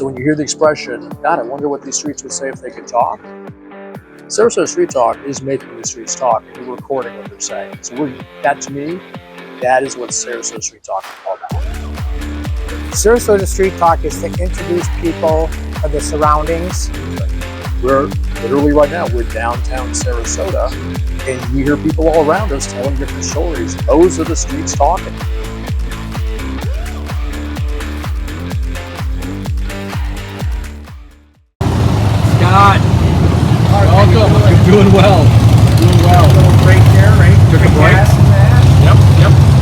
So when you hear the expression, God, I wonder what these streets would say if they could talk, Sarasota Street Talk is making the streets talk, and we're recording what they're saying. So that, to me, that is what Sarasota Street Talk is all about. Sarasota Street Talk is to introduce people of the surroundings. We're literally right now, we're downtown Sarasota, and we hear people all around us telling different stories. Those are the streets talking. Scott, welcome. You're doing well. Doing well. A little break there, right? Took a break. Yep.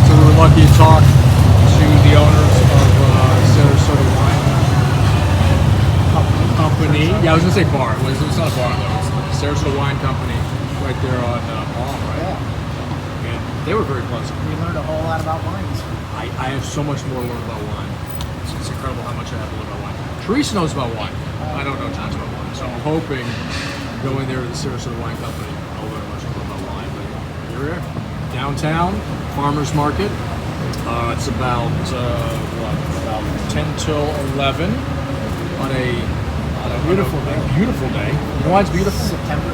So we were lucky to talk to the owners of Sarasota Wine Company. Yeah, I was gonna say bar. It's not a bar though. It's the Sarasota Wine Company, right there on Palm, right? Yeah. And they were very pleasant. We learned a whole lot about wines. I have so much more to learn about wine. It's incredible how much I have to learn about wine. Teresa knows about wine. I don't know tons about wine, so I'm hoping going there to the Sarasota Wine Company, I'll learn much more about wine. But here we are, downtown farmers market. It's about 10 till 11 on a beautiful day. Beautiful day. You know why it's beautiful? September.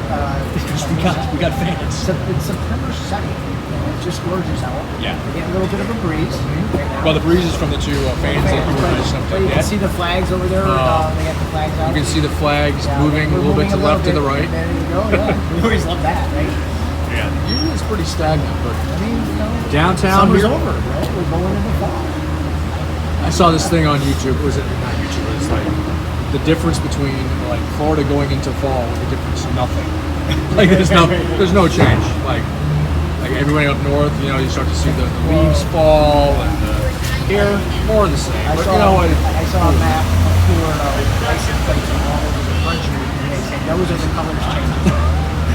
we got fans. It's September 2nd. It's just gorgeous out. Yeah. We get a little bit of a breeze. Right now. Well, the breeze is from the two fans that you were nice enough to You can get. see the flags over there. They got the flags out. You can see the flags moving a little bit to the left to the right. There you go. Yeah. We always love that, right? Yeah. Usually it's pretty stagnant, but I mean, you know, downtown summer's here. over, right? We're going into fall. I saw this thing on YouTube. Was it not YouTube? It's like the difference between like Florida going into fall with the difference nothing. Like there's no change. Like everywhere up north, you know, you start to see the leaves fall, and here more of the same. But you know what? I saw a map of Florida with license plates all over the country, and they said those are the colors changing.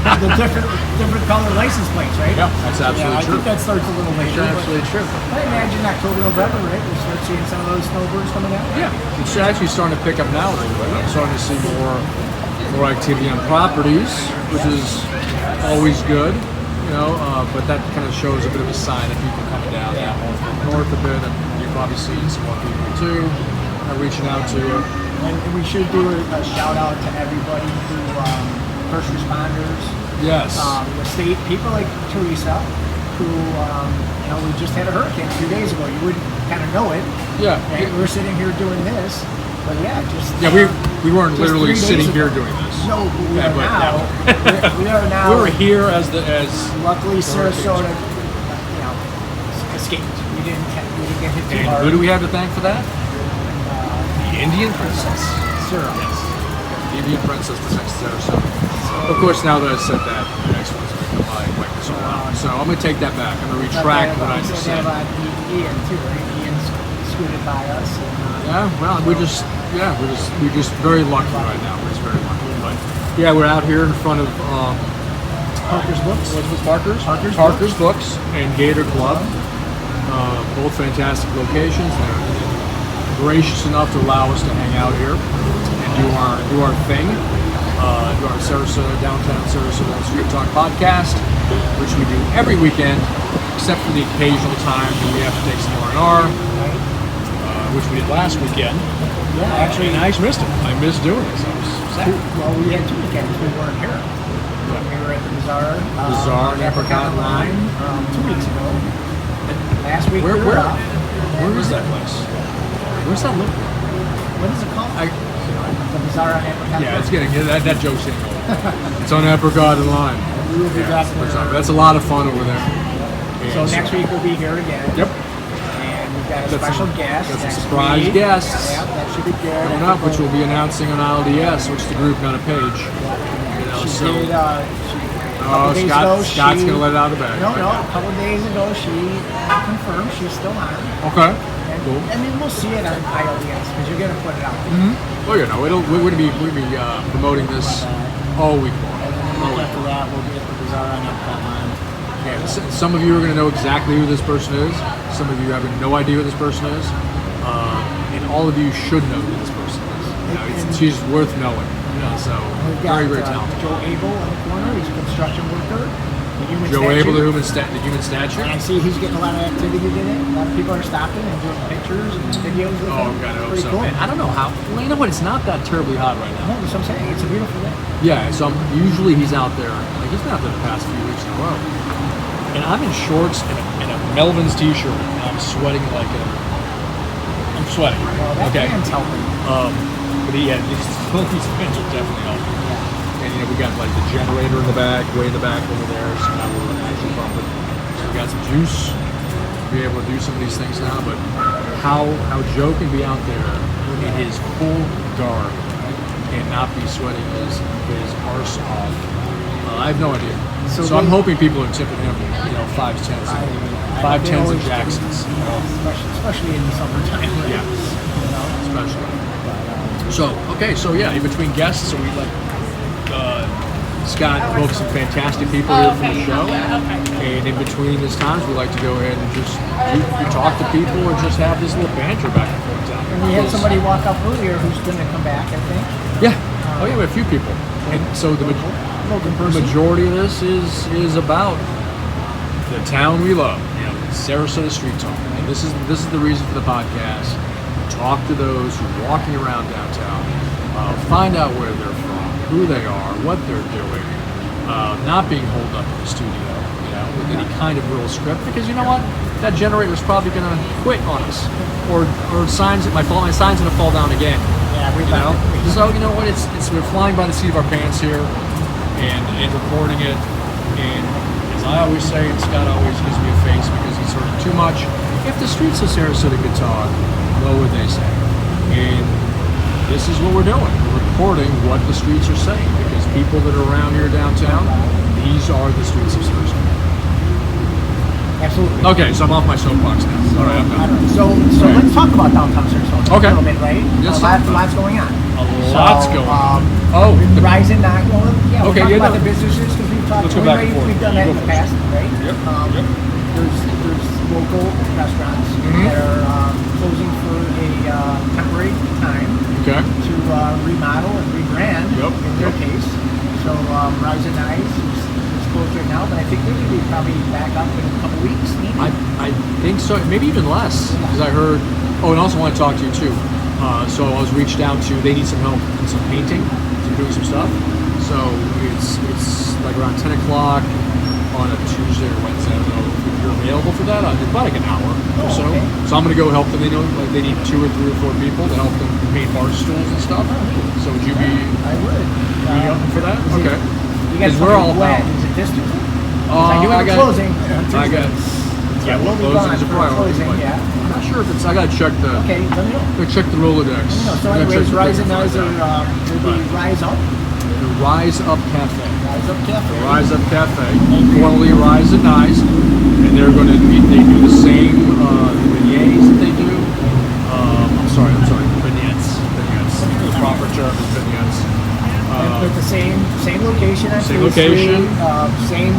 The different color license plates, right? Yeah, that's absolutely I true. think that starts a little later. That's absolutely true. I imagine October, November, right? We'll start seeing some of those snowbirds coming out. Yeah, it's actually starting to pick up now a little bit. I'm starting to see more activity on properties, which is always good, you know. But that kind of shows a bit of a sign of people coming down north a bit, and you've probably seen some more people too reaching out to you. And we should do a shout out to everybody who. First responders, yes, the state people like Teresa, who you know, we just had a hurricane a few days ago. You wouldn't kind of know it. Yeah, right? We're sitting here doing this, but we weren't literally sitting here doing this. No, but we are now. We are now. We're here as luckily Sarasota, you know, escaped. We didn't get hit too and hard. who do we have to thank for that? The Indian Princess. Sure. Yes. The Indian Princess protects Sarasota. Of course, now that I said that, the next one's going to come by and wipe this all out. So I'm going to take that back. I'm going to retract what I just said. Ian too, right? Ian's scooted by us. And, we're just very lucky right now. We're just very lucky. But yeah, we're out here in front of Parker's Books. What's with Parker's? Parker's Books and Gator Club. Both fantastic locations. They're gracious enough to allow us to hang out here and do our thing. Do our downtown Sarasota Street Talk podcast, which we do every weekend, except for the occasional time when we have to take some R&R, which we did last weekend. Yeah, actually, and I missed it. I missed doing this. I was sad. Well, we had 2 weekends. We weren't here. We were at the Bazaar and Apricot Line 2 weeks ago. Last week where off. Where is that place? Where's that located? What is it called? The Bazaar on Apricot. Yeah, it's getting that joke's getting old. It's on Apricot and Lime. We will be back there. That's a lot of fun over there. So next week we'll be here again. Yep. And we've got a special guest. Got some surprise guests. Yeah, that should be good. Coming up, which we'll be announcing on ILDS, which is the group, not a page. You know, Scott's going to let it out of the bag. No, a couple of days ago she confirmed she's still on. Okay. And, Cool. I mean, we'll see it on ILDS because you're going to put it out. Well, you know, we're going to be promoting this all week long. And then after that, we'll be at the Bazaar on Epcot Line. Yeah, some of you are going to know exactly who this person is. Some of you have no idea who this person is. And all of you should know who this person is. You know, she's worth knowing. You know, so very, very talented. Joe Abel in the corner. He's a construction worker. Joe statue. Abel, the human statue. And I see he's getting a lot of activity in it. A lot of people are stopping and doing pictures and videos with Oh, him. God, I hope Pretty so. cool. Man, I don't know how. Well, you know what? It's not that terribly hot right now. No, that's what I'm saying. It's a beautiful day. Yeah, so usually he's out there. Like he's been out there the past few weeks in a row. And I'm in shorts and a Melvin's t-shirt, and I'm sweating like a. I'm sweating. Well, that Okay. fan's helping. But both these fans are definitely helping. And you know, we got like the generator in the back, way in the back over there. So now we're actually pumping. So we got some juice to be able to do some of these things now. But how Joe can be out there in his full garb and not be sweating his arse off, I have no idea. So I'm hoping people are tipping him, you know, 5-10s, 5-10s and Jacksons. You know, especially in the summertime. Right? Yeah, You know? especially. So okay, so yeah, in between guests, so we let Scott book some fantastic people here for the show, and in between these times, we like to go ahead and just you talk to people or just have this little banter back and forth down here. And we had somebody walk up earlier who's going to come back, I think. Yeah. Oh yeah, we have a few people, and so the Local person. majority of this is about the town we love, you know, Sarasota Street Talk, and this is the reason for the podcast. Talk to those who are walking around downtown, find out where they're from, who they are, what they're doing, not being holed up in the studio, you know, with any kind of real script. Because you know what, that generator's probably going to quit on us, or signs my sign's going to fall down again. Yeah, we You know, left it. so you know what, it's we're flying by the seat of our pants here, and recording it, and as I always say, and Scott always gives me a face because he's heard it too much. If the streets of Sarasota could talk, what would they say? And this is what we're doing. We're recording what the streets are saying, because people that are around here downtown, these are the streets of Sarasota. Absolutely. Okay, so I'm off my soapbox now. All right, I'm done. So let's talk about downtown Sarasota Okay. a little bit, right? Yes, Lots going on. Lot's going on. Oh, the- Rise and Nine. Well, yeah, Okay, we'll yeah, talk about no. the businesses because we've talked. Let's go back and forth. We've done that You in go the first. past, right? Yep. There's local restaurants Mhm. that are closing for a temporary time Okay. to remodel and rebrand. Yep. In their case, so Rise and Nine is closed right now, but I think they're going to be probably back up in a couple weeks. Maybe. I think so, maybe even less, because I heard. Oh, and also want to talk to you too. So I was reached out to. They need some help in some painting, some doing some stuff. So it's like around 10 o'clock on a Tuesday or Wednesday. I don't know if you're available for that. It's about like an hour or so. okay. So I'm gonna go help them. They know like they need 2 or 3 or 4 people to help them paint bar stools and stuff. So would you be I would. up for that? Is it- Okay. You guys Because we're all when? about. Is it this Tuesday? 'Cause I do have a got- closing. I got. Yeah, we'll be closing gone is a for priority. closing, but yeah. I'm not sure if it's. I gotta check the. Okay, let me know. Gotta check the Rolodex. No, so I gotta check anyways, the Rise and thing. Nines are will be Rise Up. The Rise Up Cafe. Rise Up Cafe. Rise Up Cafe, formerly Rise and Nice, and they're going to they do the same beignets that they do. I'm sorry, vignettes. The proper term is vignettes. With the same location on Same Food location. Street, same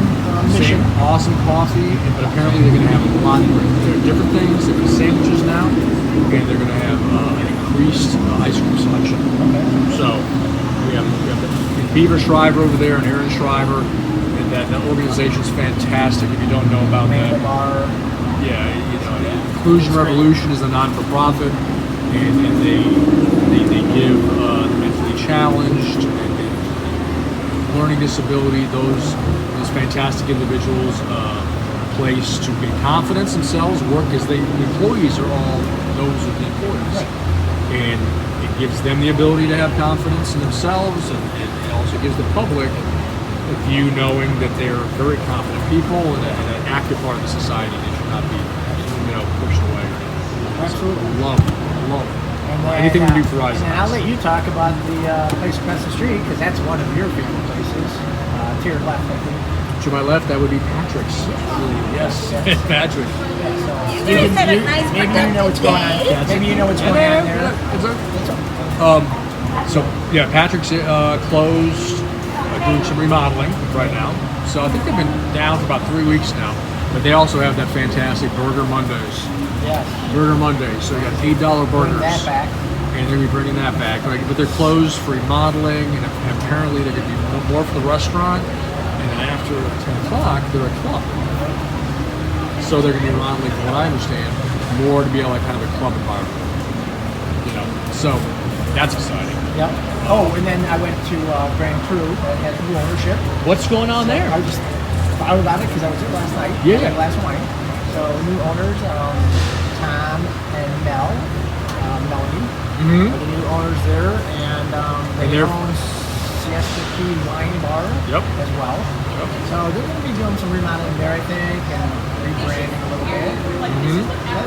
mission. Same awesome coffee, but apparently they're going to have a lot of different things. They're going to sandwiches now, and they're going to have an increased ice cream selection. Okay. So we have Beaver Shriver over there and Aaron Shriver, and that organization's fantastic. If you don't know about Amanda that, Bar. yeah, you know, Inclusion Revolution is a non-for-profit, and they give the mentally challenged, learning disability, those fantastic individuals a place to gain confidence themselves, work as the employees are all those of the employees. Right. And it gives them the ability to have confidence in themselves, and it also gives the public a view knowing that they're very confident people and an active part of the society. They should not be, pushed away. Absolutely. So love it. And then, Anything we do for Rise and and then I'll Nice. let you talk about the place across the street because that's one of your favorite places. To your left, I think. To my left, that would be Patrick's. Yes, Patrick. Yeah, so You guys had a nice maybe you know what's going on. productive day. Maybe you know what's going on there. So yeah, Patrick's closed, doing some remodeling right now. So I think they've been down for about 3 weeks now. But they also have that fantastic Burger Mondays. Yes. Burger Mondays. So you got $8 burgers. Bring that back. And they're gonna be bringing that back. But they're closed for remodeling, and apparently they're gonna be more for the restaurant. And then after 10 o'clock, they're a club. So they're going to be remodeling, from what I understand, more to be like kind of a club environment. You know, so that's exciting. Yep. Oh, and then I went to Grand Cru that has new ownership. What's going on there? I just thought about it because I was there last night. Yeah. Last night. So new owners, Tom and Melanie, are the new owners there, and they own Siesta Key Wine Bar as well. Yep. So they're going to be doing some remodeling there, I think, and rebranding a little bit.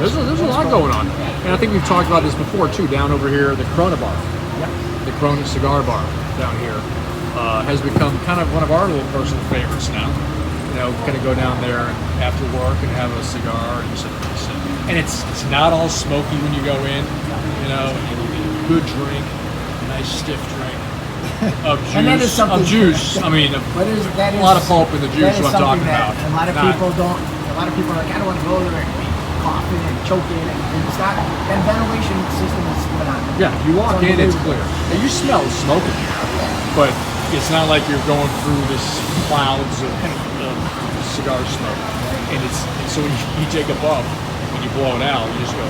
There's a lot going on. And I think we've talked about this before too, down over here, the Corona Bar. Yep. The Corona Cigar Bar down here has become kind of one of our little personal favorites now. You know, kind of go down there after work and have a cigar and sit. And it's not all smoky when you go in, you know, and you get a good drink, a nice stiff drink of juice. And that is something. Of juice. I mean, a lot of pulp in the juice. What I'm talking about. A lot of people don't. A lot of people are like, I don't want to go there and be coughing and choking, and it's not. That ventilation system is phenomenal. Yeah, you walk in, it's clear. And you smell smoke in here, but it's not like you're going through this clouds of cigar smoke. And so when you take a puff, when you blow it out, you just go,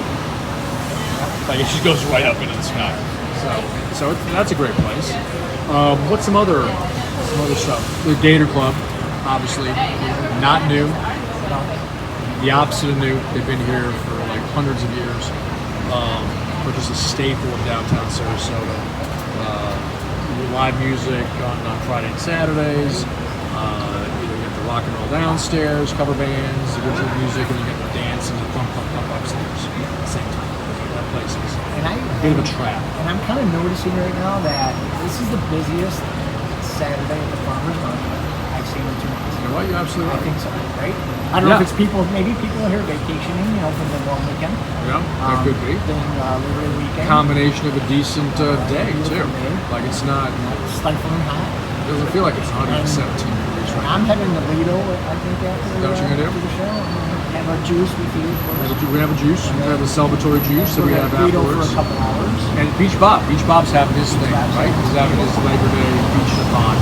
like it just goes right up into the sky. So that's a great place. What's some other stuff? The Gator Club, obviously, not new. The opposite of new. They've been here for like hundreds of years. But just a staple of downtown Sarasota. Live music on Friday and Saturdays. You get the rock and roll downstairs, cover bands, you get the music, and you get the dance and the thump upstairs at the same time. That place is a bit of a trap. And I'm kind of noticing right now that this is the busiest Saturday at the Farmers Market I've seen in 2 months. You know what? You're absolutely I right. think so, right? I don't know if it's maybe people are here vacationing, you know, from the long weekend. Yeah, that could be. Doing Labor Day weekend. Combination of a decent day, too. Like it's not Stifling hot. It doesn't feel like it's 117 degrees right I'm now. heading to Lido, I think, after Is that what you're gonna do? the show. Have a juice with you. We're gonna have a juice. We're gonna have a celebratory juice that we have Lido for afterwards. a couple hours. And Beach Bob's having his thing, right? He's having his Labor Day beach in the pond.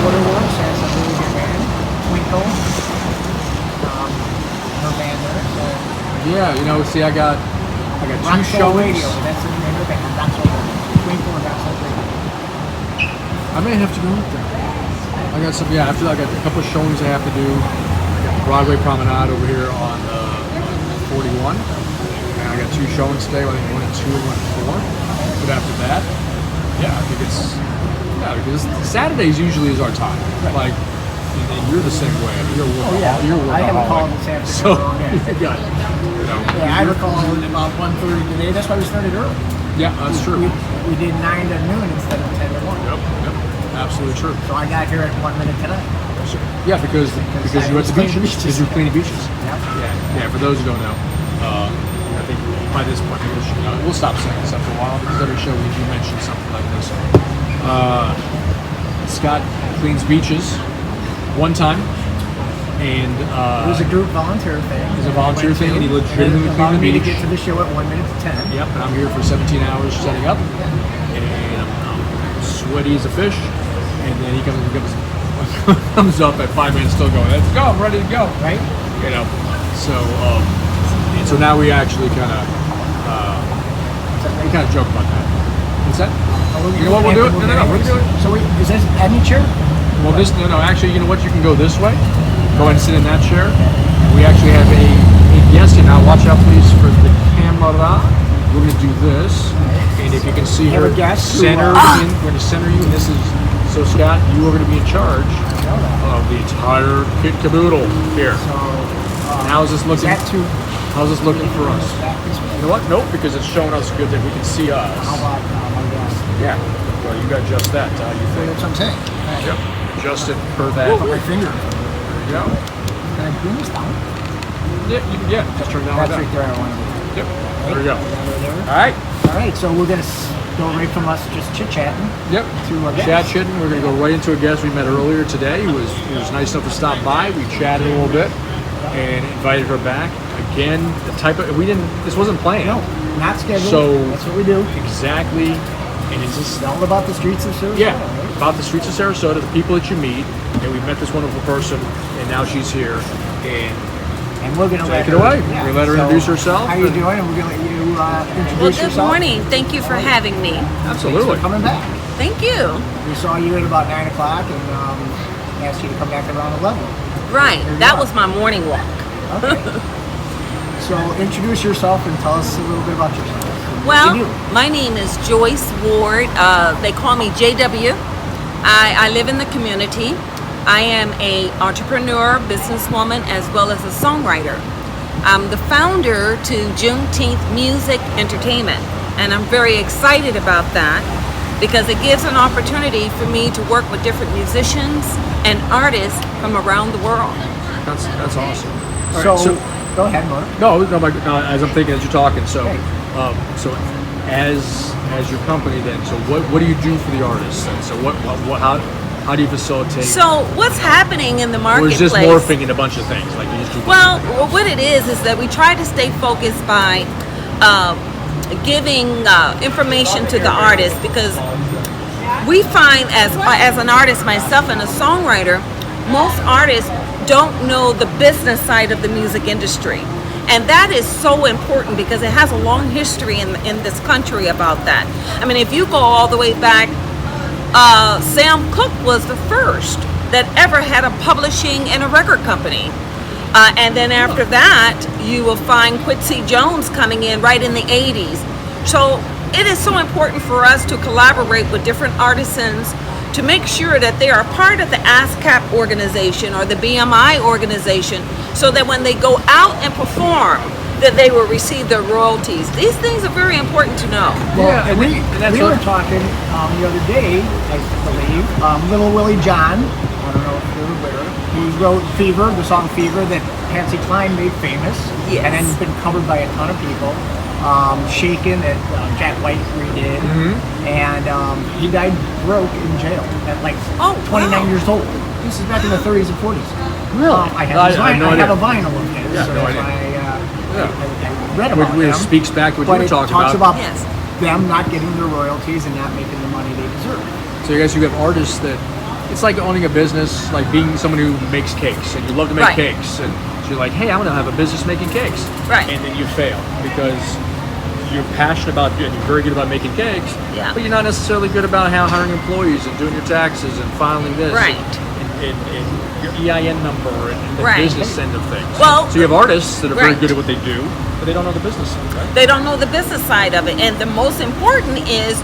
Waterworks has a really good band. Twinkle. Her band there. So Yeah, you know, see, I got two Rock Soul showings. Radio. That's the name of the band. Rock Soul Radio. Twinkle and Rock Soul Radio. I may have to go up there. I got some. Yeah, after I got a couple of showings I have to do. I got the Broadway Promenade over here on 41, and I got 2 showings today. I think 1 and 2 and 1 and 4. But after that, yeah, I think it's because Saturdays usually is our time. Like, and you're the same way. I mean, you're I haven't called workaholic. this So afternoon. you got, you know. Yeah, I recall at about 1:30 today. That's why we started early. Yeah, that's true. We did 9 to noon instead of 10 to 1. Yep, absolutely true. So I got here at 1 minute tonight. Yeah, because you're at the beaches. Because you're cleaning beaches. Yep. Yeah. For those who don't know, I think by this point we'll stop saying this after a while because every show we do mention something like this. Scott cleans beaches one time, and It was a group volunteer thing. It was a volunteer thing, and he legitimately allowed cleaned the me to beach. get to the show at 1 minute to 10. Yep, and I'm here for 17 hours setting up, and I'm sweaty as a fish, and then he comes up at 5 minutes still going, let's go, I'm ready to go. Right? You know, so and so now we actually kind of joke about that. What's that? You know what we'll do? It. No, we'll do it. So is this any chair? Well, actually, you know what? You can go this way. Go ahead and sit in that chair. We actually have a guest here now. Watch out, please, for the camera. We're going to do this, and if you can see her Have a guest centered in, we're going to center you, and this is so Scott. You are going to be in charge of the entire kit caboodle here. So And how's this looking? is that too? How's this looking for us? That this way? You know what? Nope, because it's showing us good that we can see us. How about my guest? Yeah. Well, you got just that. How you think? That's what I'm saying. Yep. Just it per that. Put my finger. There you go. Can I bring this down? Yeah. Just turn down like That's that. right there. I want to be. Yep. There we go. There. All right. All right, so we're gonna go right from us just chit-chatting Yep. to a guest. Chat chitting. We're gonna go right into a guest we met earlier today. He was nice enough to stop by. We chatted a little bit and invited her back. Again, this wasn't planned. No, not scheduled. So that's what we do. exactly And it's just It's all about the streets of Sarasota. yeah, Right? about the streets of Sarasota, the people that you meet, and we met this wonderful person, and now she's here, and And we're gonna take let it her, away. yeah. We're gonna let her So, introduce herself. How you and- doing? And we're gonna let you Well, introduce good yourself. morning. Thank you for having me. Absolutely. Thanks for coming back. Thank you. We saw you at about 9 o'clock and asked you to come back around 11. Right. There you That are. was my morning walk. Okay. So introduce yourself and tell us a little bit about yourself. and what Well, you do. my name is Joyce Ward. They call me JW. I live in the community. I am a entrepreneur, businesswoman, as well as a songwriter. I'm the founder to Juneteenth Music Entertainment, and I'm very excited about that because it gives an opportunity for me to work with different musicians and artists from around the world. That's awesome. All So, right, so go ahead, Mark. no, as I'm thinking as you're talking, so Okay. so as your company then, so what do you do for the artists then? So what how do you facilitate? So what's happening in the or is marketplace? this morphing into a bunch of things like you just do? Well, what it is that we try to stay focused by giving information to the artist, because we find as an artist myself and a songwriter, most artists don't know the business side of the music industry. And that is so important because it has a long history in this country about that. I mean, if you go all the way back, Sam Cooke was the first that ever had a publishing and a record company. And then after that, you will find Quincy Jones coming in right in the 80s. So it is so important for us to collaborate with different artisans to make sure that they are part of the ASCAP organization or the BMI organization, so that when they go out and perform, that they will receive their royalties. These things are very important to know. Well, Yeah, and that's we were what- talking the other day, I believe, Little Willie John, I don't know if you're aware, he wrote Fever, the song Fever, that Patsy Cline made famous, Yes. and then been covered by a ton of people. Shaken that Jack White redid, and he died broke in jail at like Oh, 29 wow. years old. This is back in the 30s and 40s. Really? I have, I his had no I have a idea. vinyl of his, Yeah, so no that's idea. why Yeah. I read about Which them. speaks back to what But you were it talking talks about. about Yes. them not getting their royalties and not making the money they deserve. So you guys, you have artists that it's like owning a business, like being someone who makes cakes, and you love to make Right. cakes, and so you're like, hey, I'm gonna have a business making cakes, Right. And then you fail because you're passionate about and you're very good about making cakes, Yeah. but you're not necessarily good about how hiring employees and doing your taxes and filing this, Right. and your EIN number and the Right. business end of things. Well, so you have artists that are very right. good at what they do, but they don't know the business side, right? They don't know the business side of it. And the most important is,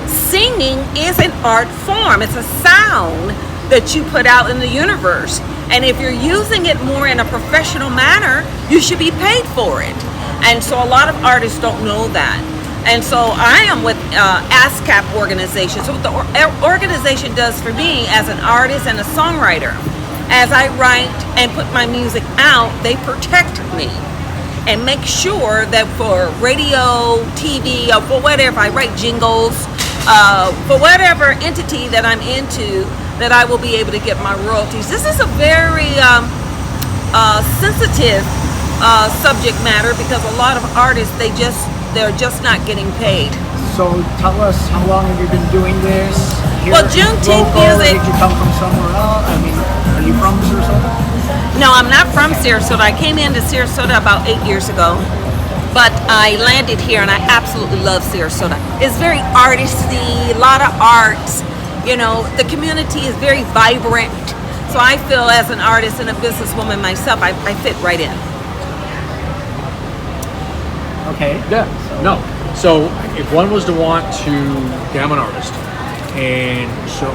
singing is an art form. It's a sound that you put out in the universe. And if you're using it more in a professional manner, you should be paid for it. And so a lot of artists don't know that. And so I am with ASCAP organization. So what the organization does for me as an artist and a songwriter, as I write and put my music out, they protect me and make sure that for radio, TV, or for whatever, I write jingles, for whatever entity that I'm into, that I will be able to get my royalties. This is a very sensitive subject matter because a lot of artists, they're just not getting paid. So tell us, how long have you been doing this? Here Well, in Juneteenth local, or music- Did you come from somewhere else? I mean, are you from Sarasota? No, I'm not from Sarasota. I came into Sarasota about 8 years ago, but I landed here and I absolutely love Sarasota. It's very artisty, a lot of arts. The community is very vibrant. So I feel as an artist and a businesswoman myself, I fit right in. Okay. Yeah. No. So if one was to want to, okay, I'm an artist, and so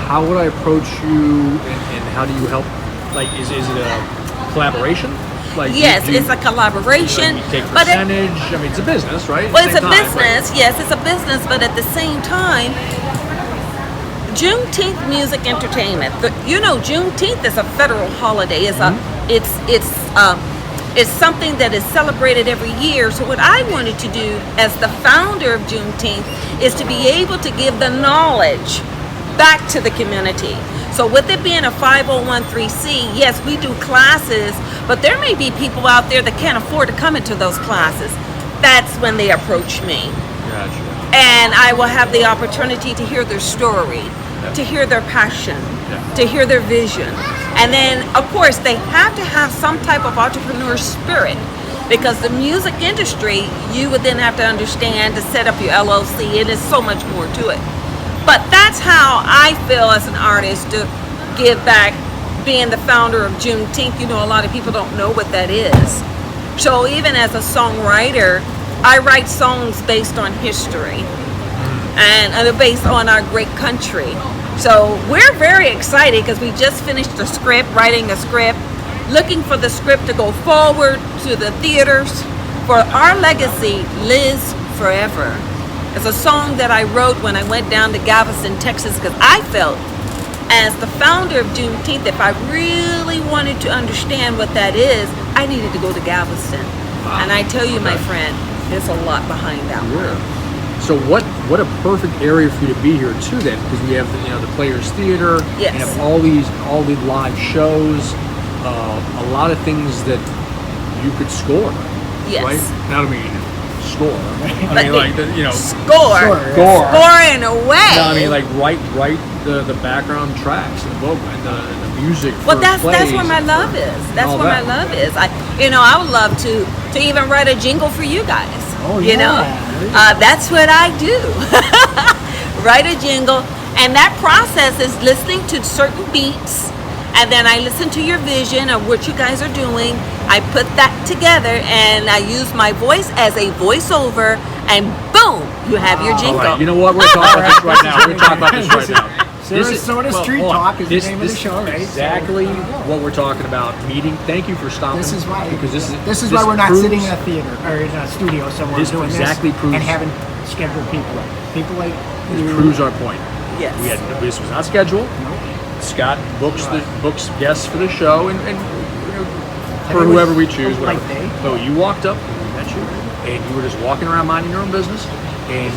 how would I approach you, and how do you help? Like, is it a collaboration? Like, Yes, do you- it's a collaboration, like you take but percentage. I mean, it's a business, right? At well, the it's a same time, right? business. Yes, it's a business, but at the same time, Juneteenth music entertainment. Juneteenth is a federal holiday. It's something that is celebrated every year. So what I wanted to do as the founder of Juneteenth is to be able to give the knowledge back to the community. So with it being a 501(c), yes, we do classes, but there may be people out there that can't afford to come into those classes. That's when they approach me. Gotcha. and I will have the opportunity to hear their story, to hear their passion, to hear their vision. And then, of course, they have to have some type of entrepreneur spirit, because the music industry, you would then have to understand to set up your LLC, and there's so much more to it. But that's how I feel as an artist to give back, being the founder of Juneteenth. You know, a lot of people don't know what that is. So even as a songwriter, I write songs based on history and they're based on our great country. So we're very excited because we just finished the script, writing a script, looking for the script to go forward to the theaters. For Our Legacy Lives Forever. It's a song that I wrote when I went down to Galveston, Texas, because I felt, as the founder of Juneteenth, if I really wanted to understand what that is, I needed to go to Galveston. And I tell you, my friend, there's a lot behind that one. So what a perfect area for you to be here too then, because we have the Players Theater, Yes. and have all the live shows, a lot of things that you could score. Yes. Right? Not score. I mean like Score. Score. Scoring away. No, I mean like write the background tracks and the music. Well, for that's plays where my and love for- is. and That's all where my that. love is. I would love to even write a jingle for you guys. Oh, You know, yeah. that's what I do. Write a jingle, and that process is listening to certain beats, and then I listen to your vision of what you guys are doing. I put that together, and I use my voice as a voiceover, and boom, you have your All jingle. right, you know what? We're talking about this right now. We're talking about this right now. Sarasota Street hold on. Talk is the name of the show, right? Exactly what we're talking about. Meeting. Thank you for stopping. This is why. Because this is why we're not proves- sitting in a theater or in a studio somewhere This doing exactly this proves- and having scheduled people. People like you. It proves our point. Yes. This was not scheduled. Scott books guests for the show and for it was whoever we choose, like whatever. they- So you walked up, we met you, and you were just walking around minding your own business, and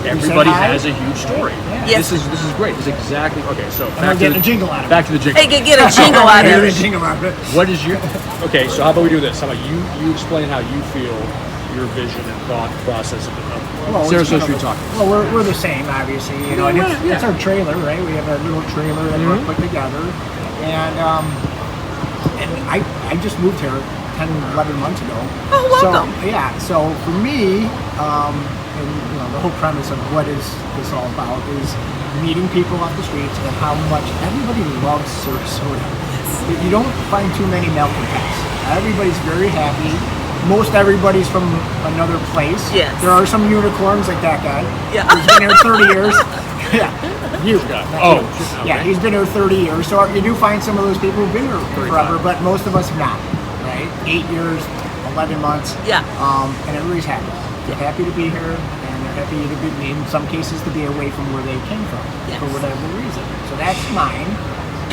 everybody hi? has a huge story. Yeah. Yes. This is great. This is exactly okay. So And we're getting a jingle out of it. back to the jingle. Hey, get a jingle out of Yeah, it. a jingle out of it. What is your okay? So how about we do this? How about you explain how you feel your vision and thought process of Well, it's Sarasota kind Street of- Talk. Well, we're the same, obviously. You know, and Yeah. it's our trailer, right? We have a little trailer that we're put together, and I just moved here 10, 11 months ago. Oh, welcome. So, yeah. So for me, and the whole premise of what is this all about is meeting people off the streets and how much everybody loves Sarasota. You don't find too many malcontents. Everybody's very happy. Most everybody's from another place. Yes. There are some unicorns like that guy. Yeah. He's been here 30 years. Yeah. You. not Oh, you. Yeah, okay. he's been here 30 years. So you do find some of those people who've been here 35. forever, but most of us have not. Right? 8 years, 11 months. Yeah. And everybody's happy. They're happy to be here, and they're happy to be, in some cases, to be away from where they came from Yes. for whatever reason. So that's mine.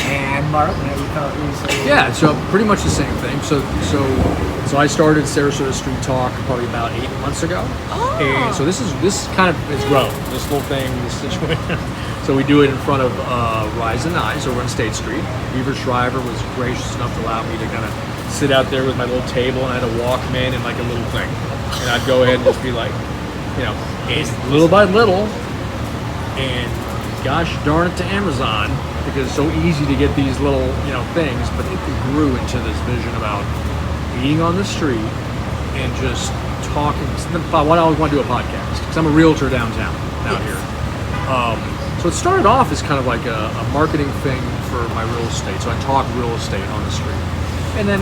And Mark, we thought we said, Yeah, so pretty much the same thing. So I started Sarasota Street Talk probably about 8 months ago, Oh. and so this kind of has grown. This little thing, this situation. So we do it in front of Rise and Eyes over on State Street. Weaver Shriver was gracious enough to allow me to kind of sit out there with my little table, and I had a Walkman and like a little thing, and I'd go ahead and just be like, and little by little, and gosh darn it to Amazon, because it's so easy to get these little things, but it grew into this vision about being on the street and just talking. I always want to do a podcast because I'm a realtor downtown out here. So it started off as kind of like a marketing thing for my real estate. So I talk real estate on the street, and then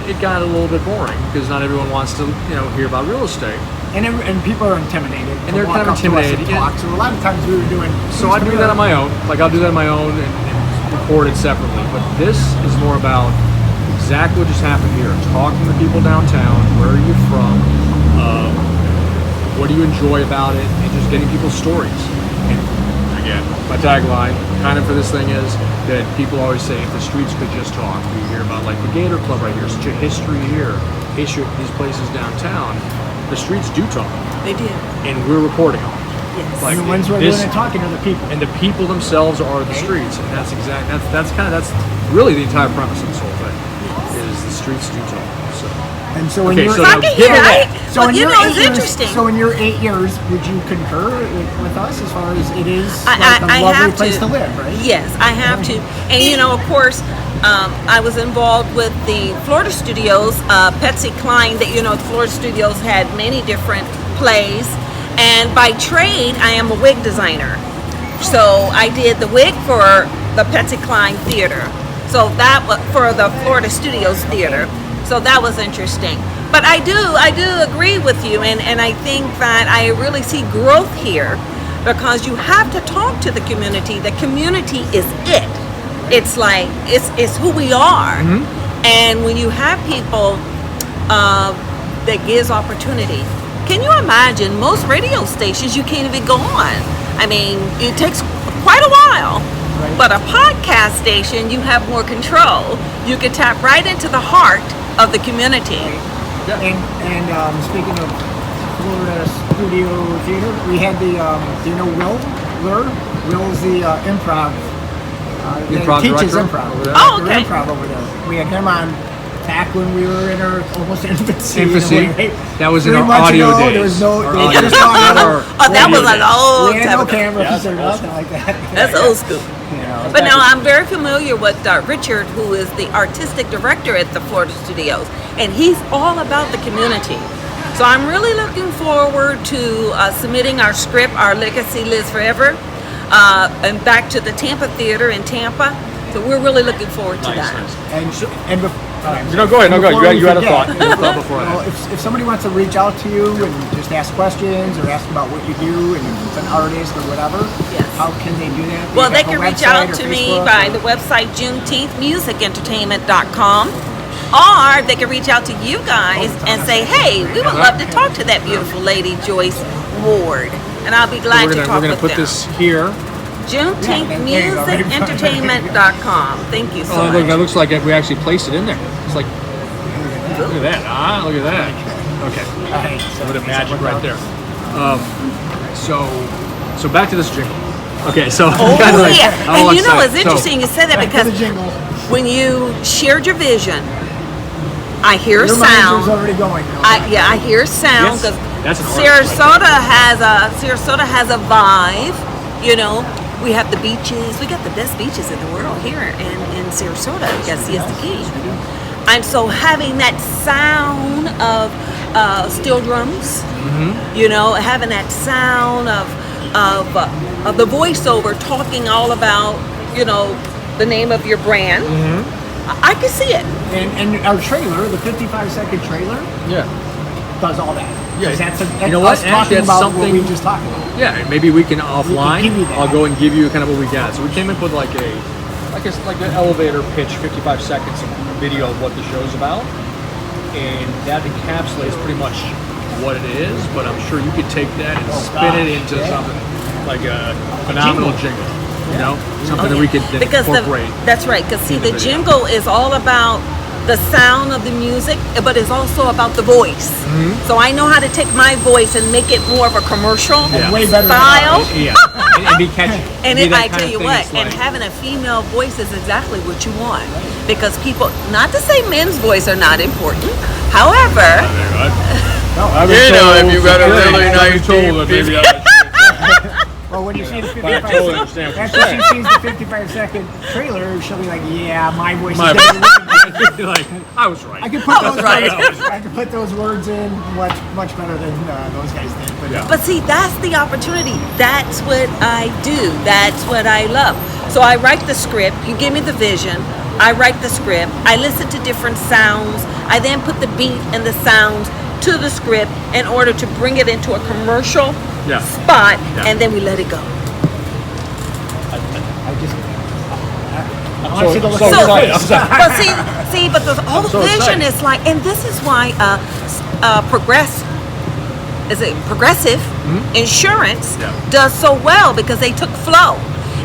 it got a little bit boring because not everyone wants to hear about real estate. and people are intimidated. And they're kind of intimidated, To talk. So a lot of times we were doing. So I do that on my own. Like I'll do that on my own and record it separately. But this is more about exactly what just happened here. Talking to people downtown. Where are you from? What do you enjoy about it? And just getting people's stories. And again, my tagline kind of for this thing is that people always say if the streets could just talk. We hear about like the Gator Club right here. Such a history here. History of these places downtown. The streets do talk. They did. And we're recording them. Yes. Like, And the ones we're this- doing and talking to the people. And the people themselves are the streets, and that's really the entire premise of this whole thing. Is the streets do talk. So And so in Okay, your so I now can give hear. me so in You your know, 8 it's years, interesting. So in your 8 years, would you concur with us as far as it is I like a lovely have place to. to live, right? Yes, I have to. And you know, of course, I was involved with the Florida studios. Patsy Cline, that you know, the Florida studios had many different plays, and by trade, I am a wig designer. So I did the wig for the Patsy Cline Theater. So that was for the Florida Studios Theater. So that was interesting. But I do agree with you, and I think that I really see growth here because you have to talk to the community. The community is it. It's like it's who we are. And when you have people that gives opportunity, can you imagine most radio stations you can't even go on? I mean, it takes quite a while. Right. But a podcast station, you have more control. You can tap right into the heart of the community. And speaking of Florida Studio Theater, we had the do you know Will Lur? Will's the improv. Improv teaches director improv. over there? Oh, okay. Improv over there. We had him on back when we were in our almost infancy. Infancy? That was in 3 our months audio ago, days. There was no. Our They audio just days. talked Not our Oh, that was radio a days. long We had time no ago. cameras or nothing like that. That's old school. You know, But now I'm very familiar with Richard, who is the artistic director at the Florida Studios, and he's all about the community. So I'm really looking forward to submitting our script, Our Legacy Lives Forever, and back to the Tampa Theater in Tampa. So we're really looking forward to that. and No, go ahead. No, go before ahead. we You had a forget, thought. You had a thought before well, that. if somebody wants to reach out to you and just ask questions or ask about what you do and if it's an artist or whatever, Yes. how can they do that? Do Well, you they have a can reach website out or to me Facebook by or- the website JuneteenthMusicEntertainment.com, or they can reach out to you guys and say, hey, we would love to talk to that beautiful lady, Joyce Ward. And I'll be glad to talk We're gonna with put them. this here. JuneteenthMusicEntertainment.com. Thank you so Oh, look, that much. looks like we actually placed it in there. It's like, look at that. Look at that. Okay. Alright, so A bit of it's magic worked right out. there. So back to this jingle. Okay, so Oh, kinda like- yeah. I'm all And you know, excited. it's interesting you said that Back to because the jingle. when you shared your vision, I hear Your mind is sound. already going. I hear sound Yes, because that's an artist Sarasota has a vibe. You know, we have the beaches. We got the best beaches in the world here in Sarasota. You got Siesta Key. And so having that sound of steel drums, you know, having that sound of the voiceover talking all about, you know, the name of your brand. I can see it. And our trailer, the 55-second trailer, Yeah. does all that. Yeah. 'Cause that's You know what? us Actually, talking that's about what something- we just talked about. Yeah, maybe we can offline. give you that. I'll go and give you kind of what we got. So we came up with like an elevator pitch, 55 seconds of video of what the show's about, and that encapsulates pretty much what it is. But I'm sure you could take that and spin it into something like a phenomenal jingle. You know, something that we could then Because incorporate. that's right. Because see, in the the video. jingle is all about the sound of the music, but it's also about the voice. So I know how to take my voice and make it more of a commercial Yeah. Way better than style. Yeah, and be catchy. And Be that I kind tell of you thing what, that's like- and having a female voice is exactly what you want. Because people, not to say men's voice are not important. However, I've been You know, told- if you got a yeah, really I've nice been told that deep maybe I Well, when you see the I 55 totally understand what you're after saying. she sees the 55-second trailer, she'll be like, "Yeah, my voice My is gonna be like, I was right. I can put those right. words, I can put those words in much better than those guys did. But Yeah. but see, that's the opportunity. That's what I do. That's what I love. So I write the script. You give me the vision. I write the script. I listen to different sounds. I then put the beat and the sounds to the script in order to bring it into a commercial Yeah. spot, Yeah. and then we let it go. I just I So- want to see the look so on your excited. face. I'm sorry. But see, but the whole so vision excited. is like, and this is why Progressive Insurance Yeah. does so well because they took Flow,